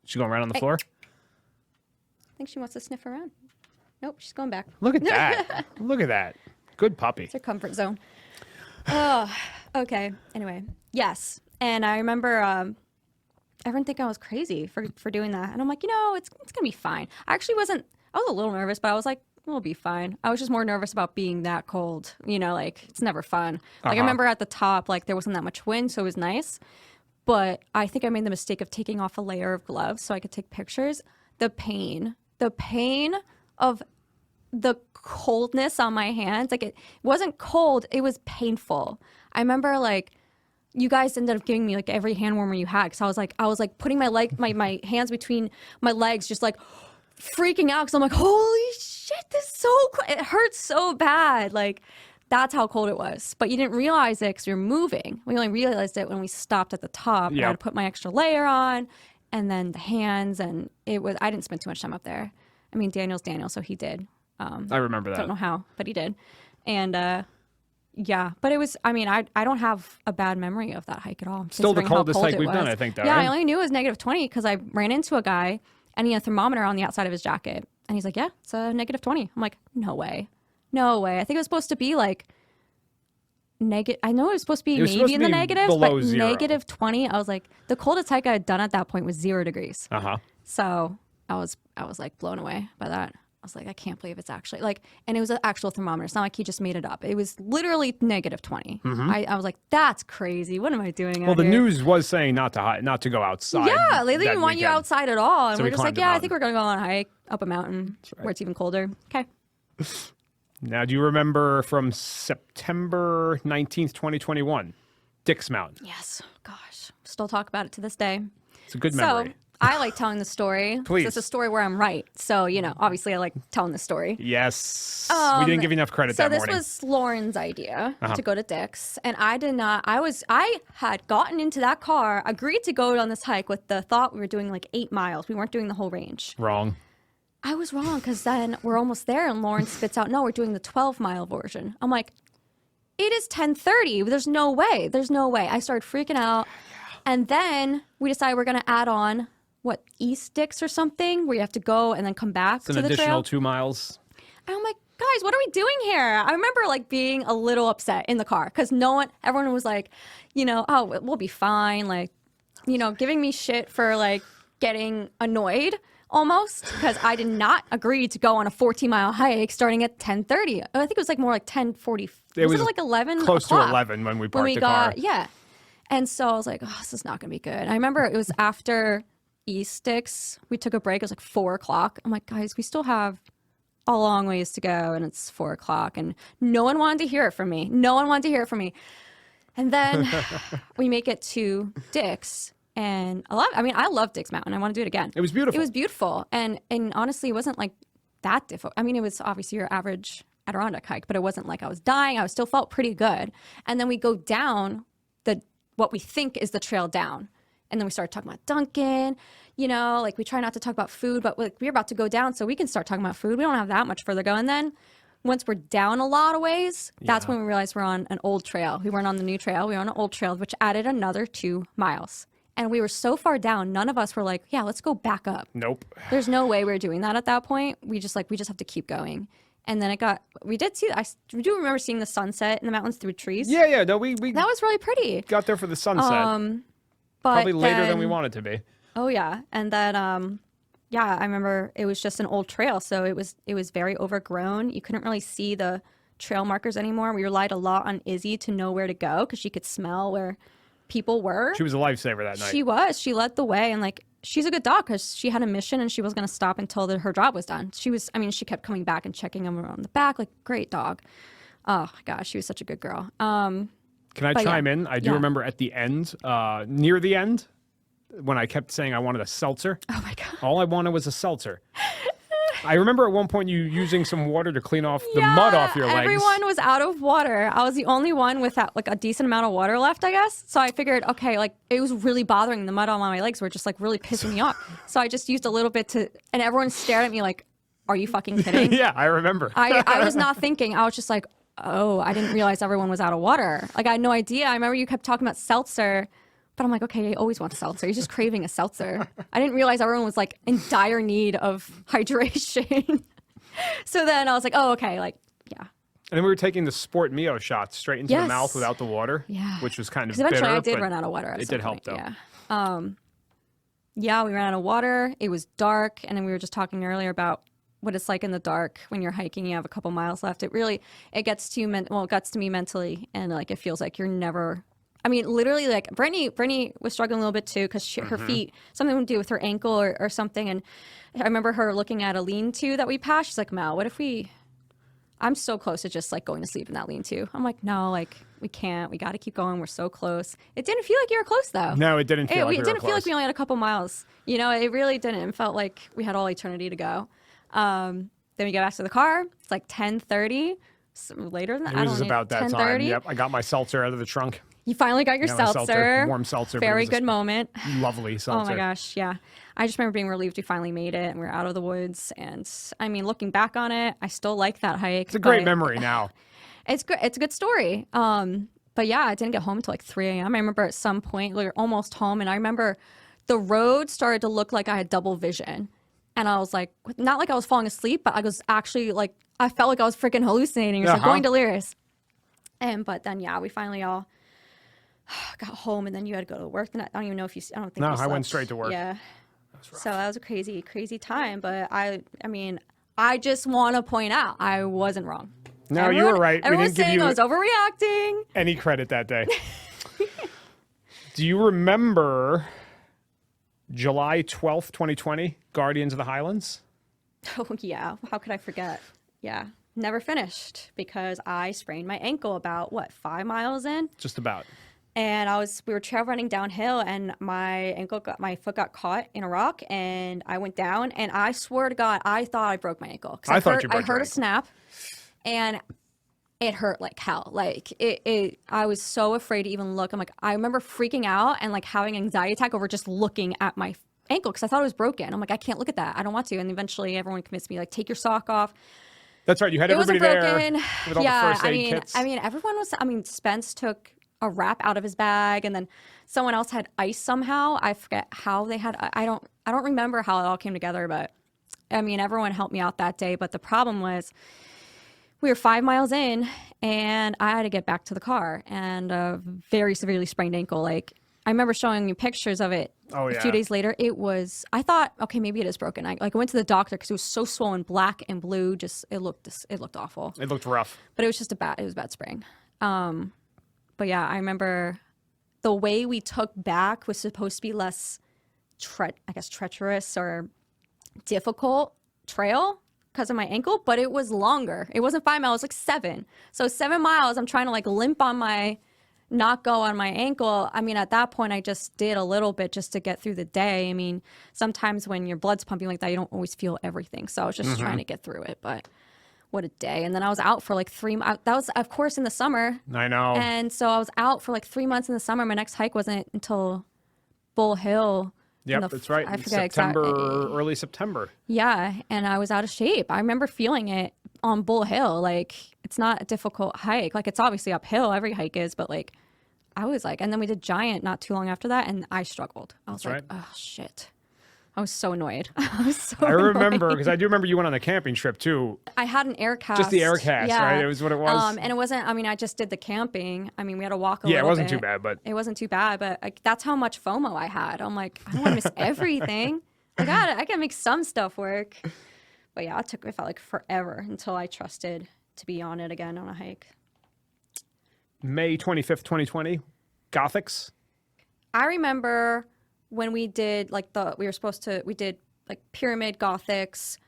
She going right on the floor? I think she wants to sniff around. Nope, she's going back. Look at that. Look at that. Good puppy. It's her comfort zone. Oh, okay. Anyway, yes. And I remember everyone thinking I was crazy for doing that. And I'm like, it's going to be fine. I was a little nervous, but I was like, it'll be fine. I was just more nervous about being that cold. It's never fun. I remember at the top, there wasn't that much wind, so it was nice. But I think I made the mistake of taking off a layer of gloves so I could take pictures. The pain of the coldness on my hands, it wasn't cold, it was painful. I remember you guys ended up giving me every hand warmer you had, because I was putting my hands between my legs, just freaking out, because I'm like, holy shit, this is so cold. It hurts so bad. That's how cold it was. But you didn't realize it because you're moving. We only realized it when we stopped at the top. Yep. I had to put my extra layer on, and then the hands, and I didn't spend too much time up there. I mean, Daniel's Daniel, so he did. I remember that. Don't know how, but he did. And yeah, but it was, I don't have a bad memory of that hike at all. Still the coldest cold hike we've done, I think, though. Yeah, right? I only knew it was -20 because I ran into a guy and he had a thermometer on the outside of his jacket. And he's like, yeah, it's a -20. I'm like, no way. No way. I think it was supposed to be negative. I know it was supposed to be maybe in the negatives, but -20. I was like, the coldest hike I had done at that point was 0 degrees. So I was blown away by that. I was like, I can't believe it's actually and it was an actual thermometer. It's not like he just made it up. It was literally -20. I was like, that's crazy. What am I doing Well, out the here? news was saying not to go outside. Yeah, they didn't want you outside at all. And So we're we just like, climbed a yeah, I mountain. think we're going to go on a hike up a mountain where it's even colder. Okay. Now, do you remember from September 19th, 2021, Dick's Mountain? Yes. Gosh. Still talk about it to this day. It's a good memory. So I like telling the story. Please. It's a story where I'm right. So, obviously I like telling the story. Yes. We didn't give you enough credit that morning. So this was Lauren's idea to go to Dick's. And I did not, I had gotten into that car, agreed to go on this hike with the thought we were doing 8 miles. We weren't doing the whole range. Wrong. I was wrong, because then we're almost there and Lauren spits out, no, we're doing the 12-mile version. I'm like, it is 10:30. There's no way. There's no way. I started freaking out. And then we decided we're going to add on, East Dix or something, where you have to go and then come back to the trail. It's an additional 2 miles. And I'm like, guys, what are we doing here? I remember being a little upset in the car because everyone was like, oh, we'll be fine. Giving me shit for getting annoyed almost, because I did not agree to go on a 14-mile hike starting at 10:30. I think it was more 10:40. Was it 11? Close o'clock to 11 when we parked the car. Yeah. And so I was like, oh, this is not going to be good. I remember it was after East Dix. We took a break. It was 4 o'clock. I'm like, guys, we still have a long ways to go, and it's 4 o'clock. And no one wanted to hear it from me. No one wanted to hear it from me. And then we make it to Dix. And I love Dick's Mountain. I want to do it again. It was beautiful. It was beautiful. And honestly, it wasn't that difficult. It was obviously your average Adirondack hike, but it wasn't I was dying. I still felt pretty good. And then we go down what we think is the trail down. And then we started talking about Duncan, we try not to talk about food, but we're about to go down so we can start talking about food. We don't have that much further to go. And then once we're down a lot of ways, that's when we realized we're on an old trail. We weren't on the new trail. We were on an old trail, which added another 2 miles. And we were so far down, none of us were like, yeah, let's go back up. Nope. There's no way we were doing that at that point. We just have to keep going. And then we did see, I do remember seeing the sunset in the mountains through trees. Yeah. No, we That was really pretty. got there for the sunset. But Probably later than we then- wanted to be. Oh yeah. And then, yeah, I remember it was just an old trail. So it was very overgrown. You couldn't really see the trail markers anymore. We relied a lot on Izzy to know where to go because she could smell where people were. She was a lifesaver that night. She was. She led the way, and like she's a good dog because she had a mission and she was going to stop until her job was done. She kept coming back and checking them around the back. Like, great dog. Oh my gosh, she was such a good girl. Can I chime in? I do remember at the end, near the end, when I kept saying I wanted a seltzer. Oh my god. All I wanted was a seltzer. I remember at one point you using some water to clean off the Yeah, mud off your legs. Everyone was out of water. I was the only one with that, like a decent amount of water left, I guess. So I figured, okay, like it was really bothering the mud on my legs were just like really pissing me off. So I just used a little bit and everyone stared at me like, are you fucking kidding? Yeah, I remember. I was not thinking. I was just like, oh, I didn't realize everyone was out of water. Like I had no idea. I remember you kept talking about seltzer. But I'm like, okay, he always wants a seltzer. He's just craving a seltzer. I didn't realize everyone was like in dire need of hydration. So then I was like, oh, okay, like, yeah. And then we were taking the Sport Mio shots straight into the Yes. mouth without the water, Yeah. which was kind of Because eventually bitter, I did but run out of water. At it some did help, point, though. Yeah. Yeah, we ran out of water. It was dark. And then we were just talking earlier about what it's like in the dark when you're hiking. You have a couple miles left. It gets to you, it gets to me mentally. And like, it feels like you're never... I mean, literally, like, Brittany was struggling a little bit, too, because her feet, something to do with her ankle or something. And I remember her looking at a lean-to that we passed. She's like, Mel, what if I'm so close to just, like, going to sleep in that lean-to. I'm like, no, like, we can't. We got to keep going. We're so close. It didn't feel like you were close, though. No, it didn't feel like we It were didn't feel close. like we only had a couple miles. You know, it really didn't. It felt like we had all eternity to go. Then we get back to the car. It's like 10:30. Later than that, It was about that time. 10:30. Yep, I got my seltzer out of the trunk. You finally got your Got my seltzer. warm seltzer. but it Very was a good moment. Lovely seltzer. Oh my gosh, yeah. I just remember being relieved we finally made it and we were out of the woods. And I mean, looking back on it, I still like that hike. It's a great memory now. It's good. It's a good story. But yeah, I didn't get home until like 3 a.m. I remember at some point we were almost home, and I remember the road started to look like I had double vision. And I was like, not like I was falling asleep, but I was actually like, I felt like I was freaking hallucinating or going delirious. But then, yeah, we finally all got home, and then you had to go to work. I don't even know if I don't think No, you I went slept. straight to work. Yeah. So that was a crazy, crazy time. But I mean, I just want to point out I wasn't wrong. No, you were right. We Everyone didn't was give saying you I was overreacting. any credit that day. Do you remember July 12th, 2020, Guardians of the Highlands? Oh, yeah. How could I forget? Yeah. Never finished because I sprained my ankle about, 5 miles in? Just about. And we were trail running downhill, and my foot got caught in a rock, and I went down, and I swear to God, I thought I broke my ankle. 'Cause I thought you broke I your heard a ankle. snap, and it hurt like hell. Like I was so afraid to even look. I remember freaking out and like having an anxiety attack over just looking at my ankle because I thought it was broken. I'm like, I can't look at that. I don't want to. And eventually everyone convinced me, like, take your sock off. That's right. You had It wasn't everybody broken. there with all the first aid kits. Everyone was. Spence took a wrap out of his bag, and then someone else had ice somehow. I forget how they had. I don't remember how it all came together, but I mean, everyone helped me out that day. But the problem was, we were 5 miles in, and I had to get back to the car, and a very severely sprained ankle. Like, I remember showing you pictures of it. Oh, A yeah. few days later, I thought, okay, maybe it is broken. I went to the doctor because it was so swollen, black and blue. It looked awful. It looked rough. But it was just a bad sprain. But yeah, I remember the way we took back was supposed to be less, treacherous or difficult trail because of my ankle, but it was longer. It wasn't 5 miles, it was like 7. So 7 miles, I'm trying to like limp on not go on my ankle. I mean, at that point, I just did a little bit just to get through the day. I mean, sometimes when your blood's pumping like that, you don't always feel everything. So I was just trying to get through it, but what a day. And then I was out for like 3 months. That was, of course, in the summer. I know. And so I was out for like 3 months in the summer. My next hike wasn't until Bull Hill. Yep, that's right. I In forget September, exactly. early September. Yeah, and I was out of shape. I remember feeling it on Bull Hill. Like, it's not a difficult hike. Like, it's obviously uphill. Every hike is, but like, I was like, and then we did Giant not too long after that, and I struggled. I was That's like, right. oh shit. I was so annoyed. I was so I remember, annoyed. because I do remember you went on a camping trip too. I had an air cast. Just the air cast, yeah. right? It was what it was. And it wasn't, I mean, I just did the camping. I mean, we had to walk a Yeah, it little wasn't bit. too bad, but It wasn't too bad, but like, that's how much FOMO I had. I'm like, I don't want to miss everything. I gotta make some stuff work. But yeah, it felt like forever until I trusted to be on it again on a hike. May 25th, 2020, Gothics. I remember when we did we did like Pyramid, Gothics,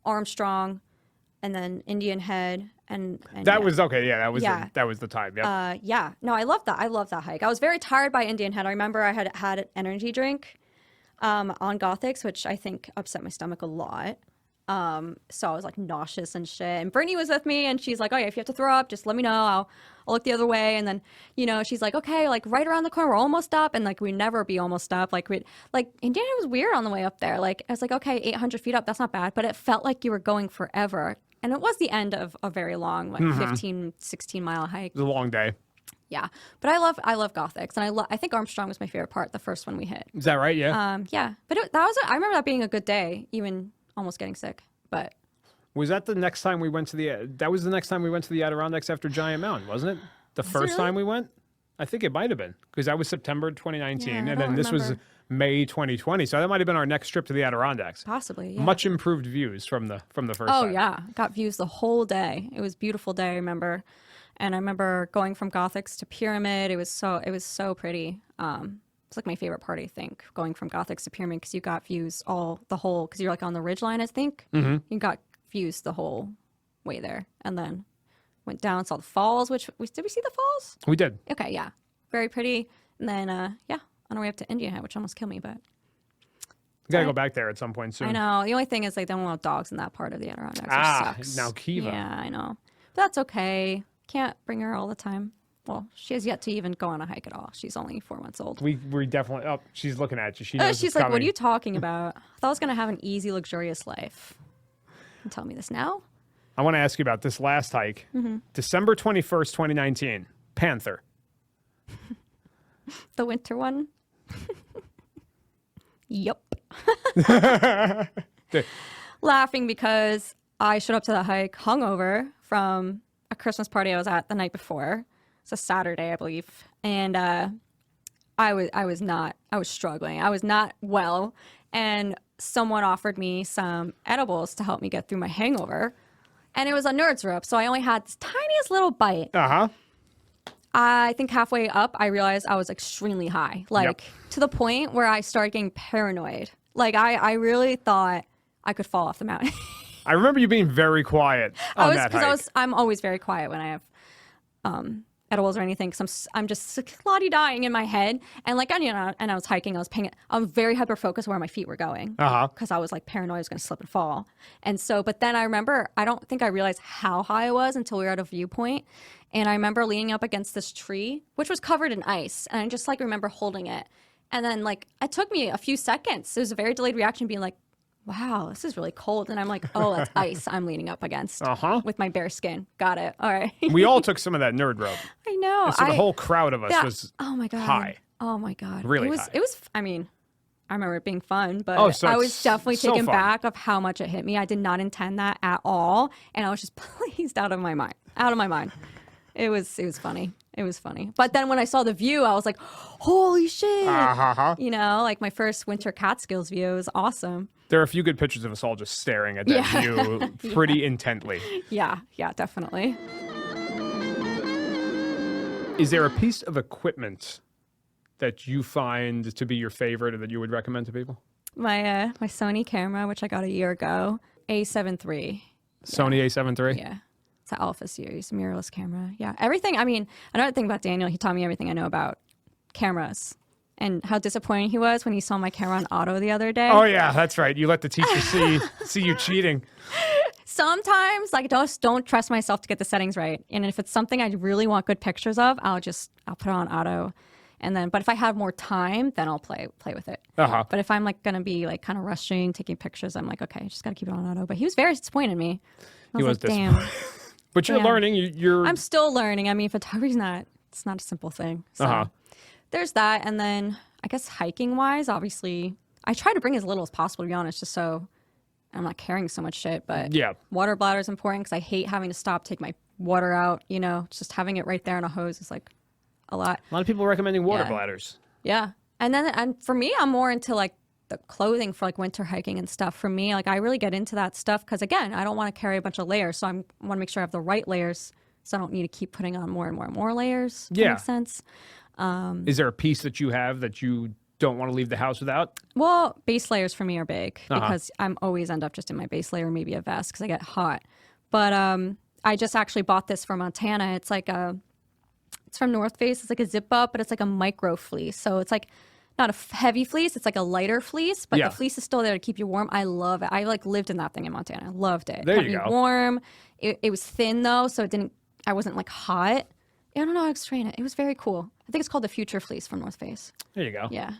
Armstrong, and then Indian Head, and That yeah. was okay. Yeah, that was Yeah. that was the time. Yep. Yeah, no, I love that. I love that hike. I was very tired by Indian Head. I remember I had an energy drink on Gothics, which I think upset my stomach a lot. So I was like nauseous and shit. And Brittany was with me, and she's like, "Oh yeah, if you have to throw up, just let me know. I'll look the other way." And then, she's like, "Okay, like right around the corner, we're almost up." And like we'd never be almost up. Like Indiana was weird on the way up there. Like I was like, "Okay, 800 feet up, that's not bad," but it felt like you were going forever. And it was the end of a very long, like 15, 16-mile hike. It was a long day. Yeah, but I love Gothics, and I think Armstrong was my favorite part, the first one we hit. Is that right? Yeah. Yeah, but I remember that being a good day, even almost getting sick. But Was that the next time we went to that was the next time we went to the Adirondacks after Giant Mountain, wasn't it? The first time we went? I think it might have been, because that was September 2019, Yeah, I and don't then this was remember. May 2020. So that might have been our next trip to the Adirondacks. possibly, yeah. Much improved views from the first Oh time. yeah, got views the whole day. It was a beautiful day, I remember. And I remember going from Gothics to Pyramid. It was so pretty. It's like my favorite part, I think, going from Gothics to Pyramid, because you got views because you're like on the ridgeline, I think. Mm-hmm. You got views the whole way there, and then went down, saw the falls. Did we see the falls? We did. Okay, yeah, very pretty. And then on our way up to Indian Head, which almost killed me, but We gotta go back there at some point soon. I know. The only thing is, like, they don't allow dogs in that part of the Adirondacks, which sucks. now Kiva. Yeah, I know. But that's okay. Can't bring her all the time. Well, she has yet to even go on a hike at all. She's only 4 months old. We definitely. Oh, she's looking at you. She knows She's it's like, coming. "What are you talking about? I thought I was gonna have an easy, luxurious life. You tell me this now." I want to ask you about this last hike, December 21st, 2019, Panther. The winter one. Yup. Laughing because I showed up to the hike hungover from a Christmas party I was at the night before. It's a Saturday, I believe, and I was struggling. I was not well, and someone offered me some edibles to help me get through my hangover, and it was a Nerds Rope, so I only had this tiniest little bite. I think halfway up, I realized I was extremely high, to the point where I started getting paranoid. Like I really thought I could fall off the mountain. I remember you being very quiet on that hike. I'm always very quiet when I have edibles or anything, because I'm just dying in my head, and and I was hiking, I'm very hyper focused where my feet were going, because I was like paranoid I was going to slip and fall. And so, but then I remember, I don't think I realized how high I was until we were at a viewpoint, and I remember leaning up against this tree, which was covered in ice, and I just remember holding it, and then it took me a few seconds. It was a very delayed reaction, being like, wow, this is really cold. And I'm like, oh, that's ice I'm leaning up against with my bare skin. Got it. All right. We all took some of that Nerd Rope. I know. And so the whole crowd of us was oh my God. high. Oh my God. Really high. I remember it being fun, but so I was it's definitely so taken fun. back of how much it hit me. I did not intend that at all. And I was just pleased out of my mind. It was funny. It was funny. But then when I saw the view, I was like, holy shit. My first winter Catskills view was awesome. There are a few good pictures of us all just staring at that view pretty intently. Yeah, definitely. Is there a piece of equipment that you find to be your favorite or that you would recommend to people? My Sony camera, which I got a year ago, A7 III. Sony A7 III? Yeah. It's an Alpha series, mirrorless camera. Yeah. Everything. I mean, another thing about Daniel, he taught me everything I know about cameras, and how disappointed he was when he saw my camera on auto the other day. Oh, yeah, that's right. You let the teacher see you cheating. Sometimes, just don't trust myself to get the settings right. And if it's something I really want good pictures of, I'll put it on auto. And then, but if I have more time, then I'll play with it. But if I'm going to be kind of rushing, taking pictures, I'm like, okay, just got to keep it on auto. But he was very disappointed in me. I was like, damn. But you're learning. I'm still learning. I mean, photography's not it's not a simple thing. So Uh-huh. there's that. And then I guess hiking wise, obviously, I try to bring as little as possible, to be honest, just so I'm not carrying so much shit. But Yeah. water bladder is important because I hate having to stop, take my water out. You know, just having it right there in a hose is like a lot. A lot of people recommending water Yeah. bladders. Yeah. And for me, I'm more into like the clothing for like winter hiking and stuff. For me, like I really get into that stuff because again, I don't want to carry a bunch of layers. So I want to make sure I have the right layers. So I don't need to keep putting on more and more and more layers. That Yeah. makes sense. Is there a piece that you have that you don't want to leave the house without? Well, base layers for me are big because I'm always end up just in my base layer, maybe a vest because I get hot. But I just actually bought this for Montana. It's like it's from North Face. It's like a zip up, but it's like a micro fleece. So it's like not a heavy fleece. It's like a lighter fleece, but Yeah. the fleece is still there to keep you warm. I love it. I like lived in that thing in Montana. I loved it. There Kept you me go. warm. It was thin though, so I wasn't like hot. I don't know how to explain it. It was very cool. I think it's called the Future Fleece from North Face. There you go. Yeah.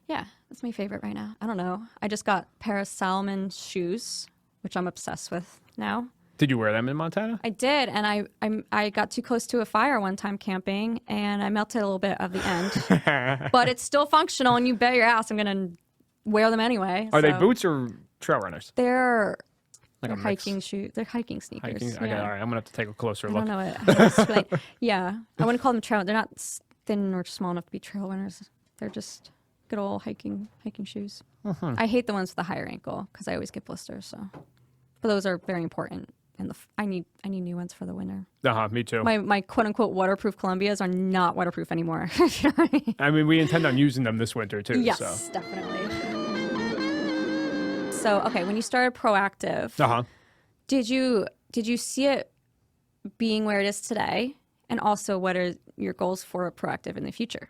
Yeah, that's my favorite right now. I don't know. I just got a pair of Salomon shoes, which I'm obsessed with now. Did you wear them in Montana? I did, and I got too close to a fire one time camping, and I melted a little bit of the end. But it's still functional, and you bet your ass I'm going to wear them anyway. Are they so- boots or trail runners? They're Like they're a mix. hiking shoes. They're hiking sneakers. Hiking? Okay, Yeah. all right. I'm going to have to take a closer I look. don't know how to explain. Yeah, I wouldn't call them trail. They're not thin or small enough to be trail runners. They're just good old hiking shoes. I hate the ones with the higher ankle because I always get blisters. So, but those are very important. And I need new ones for the winter. Me too. My quote unquote waterproof Columbias are not waterproof anymore. I mean, we intend on using them this winter too. Yes, So. definitely. So okay, when you started Proactive, did you see it being where it is today? And also, what are your goals for Proactive in the future?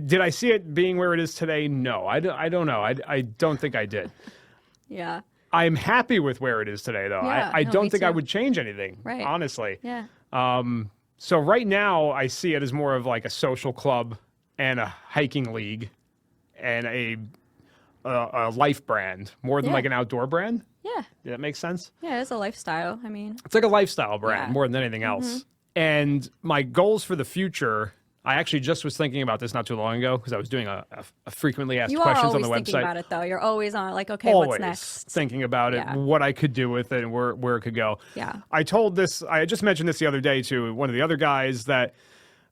Did I see it being where it is today? No, I don't know. I don't think I did. Yeah. I'm happy with where it is today, though. Yeah, I no, don't me think I too. would change anything, Right. honestly. Yeah. So right now, I see it as more of like a social club and a hiking league and a life brand, more than Yeah. like an outdoor brand. Yeah. Does that make sense? Yeah. It's a lifestyle. I mean, It's like a lifestyle brand Yeah. Mm-hmm. more than anything else. And my goals for the future, I actually just was thinking about this not too long ago because I was doing a frequently asked you are questions on always the thinking website. about it, though. You're always on like, okay, Always what's next? thinking about it, Yeah. what I could do with it, and where it could go. Yeah. I just mentioned this the other day to one of the other guys that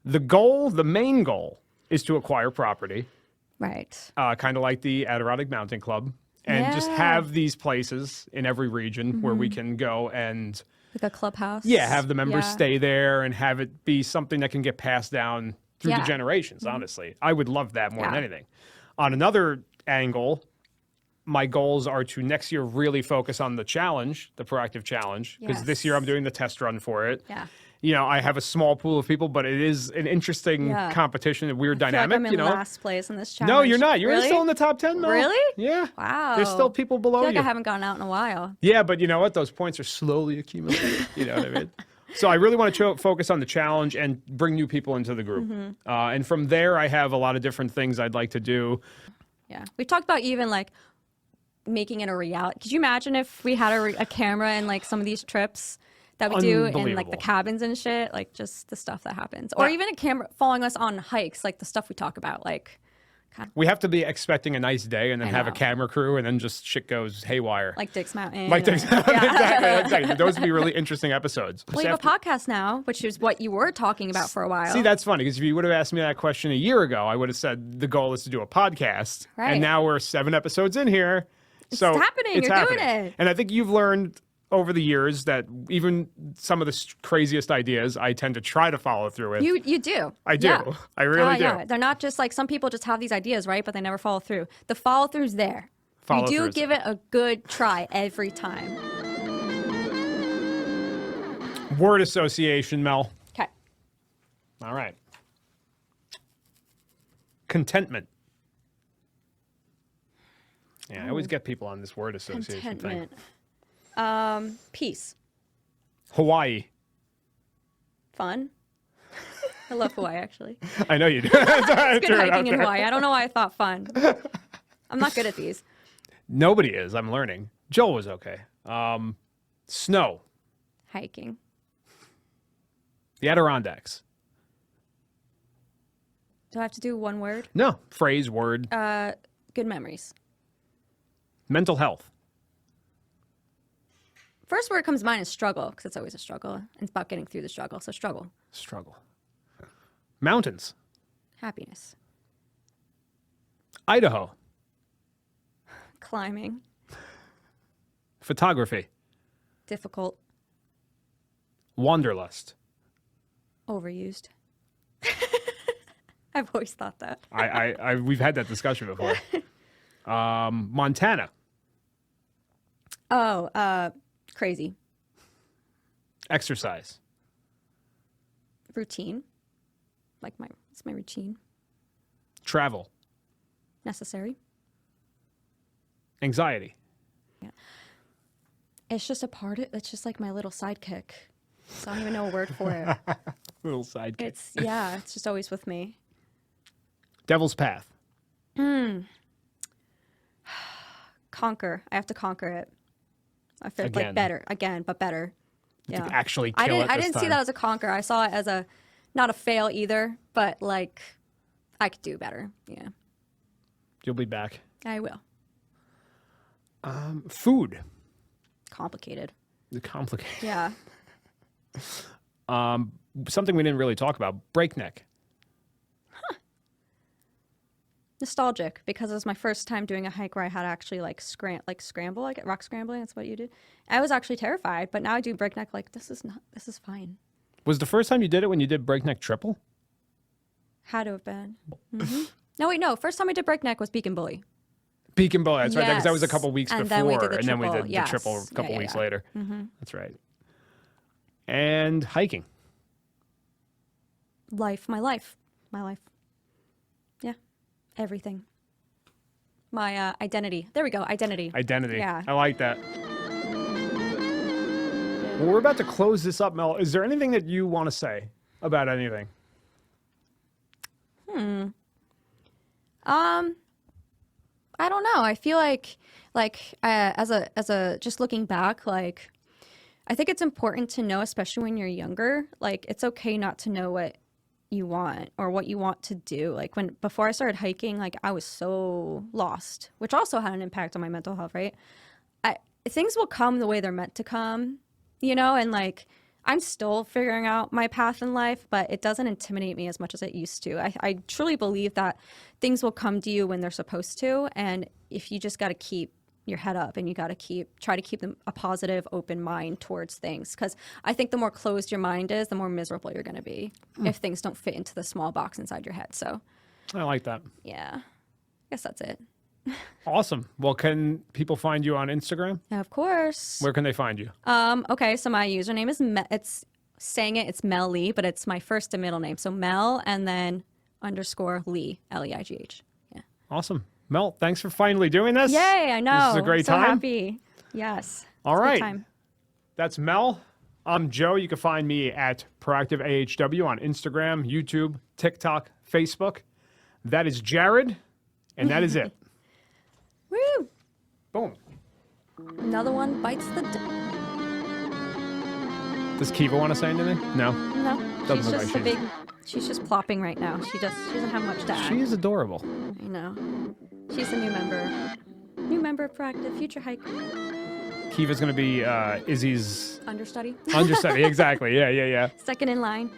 the main goal is to acquire property, Right. kind of like the Adirondack Mountain Club, and just Yeah. have these places in every region where we can go and Like a clubhouse. have the members Yeah. stay there and have it be something that can get passed down through the Yeah. generations, honestly. I would love that more than Yeah. anything. On another angle, my goals are to next year really focus on the challenge, the Proactive Challenge, because this year I'm Yes. doing the test run for it. Yeah. You know, I have a small pool of people, but it is an interesting Yeah. competition, a weird I feel dynamic, like I'm in you know. last place in this challenge. No, you're not. You're really? still in the top 10, Mel. Really? Yeah. Wow. There's still people below I feel like you. I haven't gone out in a while. Yeah, but you know what? Those points are slowly accumulating. You know what I mean? So I really want to focus on the challenge and bring new people into the group. And from there, I have a lot of different things I'd like to do. Yeah. We talked about even like making it a reality. Could you imagine if we had a camera in like some of these trips that we do in like the Unbelievable. cabins and shit, like just the stuff that happens, or Yeah. even a camera following us on hikes, like the stuff we talk about, like We have to be expecting a nice day and then I have a know. camera crew and then just shit goes haywire. Dick's Mountain. Like or- exactly, Yeah. exactly. Those would be really interesting episodes. Well, you have a podcast now, which is what you were talking about for a while. See, that's funny because if you would have asked me that question a year ago, I would have said the goal is to do a podcast. Right. And now we're 7 episodes in here. So happening. You're doing it. And I think you've learned over the years that even some of the craziest ideas, I tend to try to follow through with. You do. I do. Yeah. I really do. Yeah. They're not just like some people just have these ideas, right? But they never follow through. The follow through's there. Follow you through do is give it a good try every time. Word association, Mel. Okay. All right. Contentment. Yeah, I always get people on this word association thing. Contentment. Peace. Hawaii. Fun. I love Hawaii, actually. I know you do. That's why I Good threw it out hiking in there. Hawaii. I don't know why I thought fun. I'm not good at these. Nobody is. I'm learning. Joel was okay. Snow. Hiking. The Adirondacks. Do I have to do one word? No. Phrase, word. Good memories. Mental health. First word comes to mind is struggle, because it's always a struggle. It's about getting through the struggle. So struggle. Struggle. Mountains. Happiness. Idaho. Climbing. Photography. Difficult. Wanderlust. Overused. I've always thought that. We've had that discussion before. Montana. Oh, crazy. Exercise. Routine. It's my routine. Travel. Necessary. Anxiety. Yeah. It's just a part of it's just like my little sidekick. So I don't even know a word for it. Little sidekick. It's just always with me. Devil's path. Conquer. I have to conquer it. I feel Again. like better. Again, but better. To Yeah. actually kill it I this didn't see time. that as a conquer. I saw it as not a fail either, but like I could do better. Yeah. You'll be back. I will. Food. Complicated. Complicated. Yeah. Something we didn't really talk about. Breakneck. Nostalgic, because it was my first time doing a hike where I had to actually scramble, like rock scrambling. That's what you did. I was actually terrified, but now I do breakneck. Like this is fine. Was the first time you did it when you did breakneck triple? Had to have been. No, wait, no. First time I did breakneck was Beacon Bully. Beacon Bully. That's right. Because that was a Yes. couple weeks And before, then we did the and then we triple, did yes. the triple a Yeah, couple yeah, weeks yeah. later. That's right. And hiking. My life. Yeah, everything. My identity. There we go. Identity. Identity. Yeah. I like that. Well, we're about to close this up, Mel. Is there anything that you want to say about anything? I don't know. I feel like as a just looking back, like I think it's important to know, especially when you're younger, like it's okay not to know what you want or what you want to do. Like before I started hiking, like I was so lost, which also had an impact on my mental health, right? Things will come the way they're meant to come, and like I'm still figuring out my path in life, but it doesn't intimidate me as much as it used to. I truly believe that things will come to you when they're supposed to. And if you just got to keep your head up and you got to try to keep a positive, open mind towards things. Because I think the more closed your mind is, the more miserable you're going to be if things don't fit into the small box inside your head. So, I like that. yeah, I guess that's it. Awesome. Well, can people find you on Instagram? Of course. Where can they find you? Okay, so my username is it's Mel Lee, but it's my first and middle name. So Mel and then _ Lee, Leigh. Yeah. Awesome. Mel, thanks for finally doing this. Yay, I know. This is a great so time. Happy. Yes. All It's a good right. time. That's Mel. I'm Joe. You can find me at Proactive AHW on Instagram, YouTube, TikTok, Facebook. That is Jarod, and that is it. Woo! Boom. Another one bites the Does Kiva want to say anything? No. No. Doesn't She's look just like a big. She's just plopping right now. She doesn't have much to add. She is adorable. I know. She's a new member. New member of Proactive Future Hike. Kiva's going to be Izzy's Understudy. understudy. Exactly. Yeah. Second in line.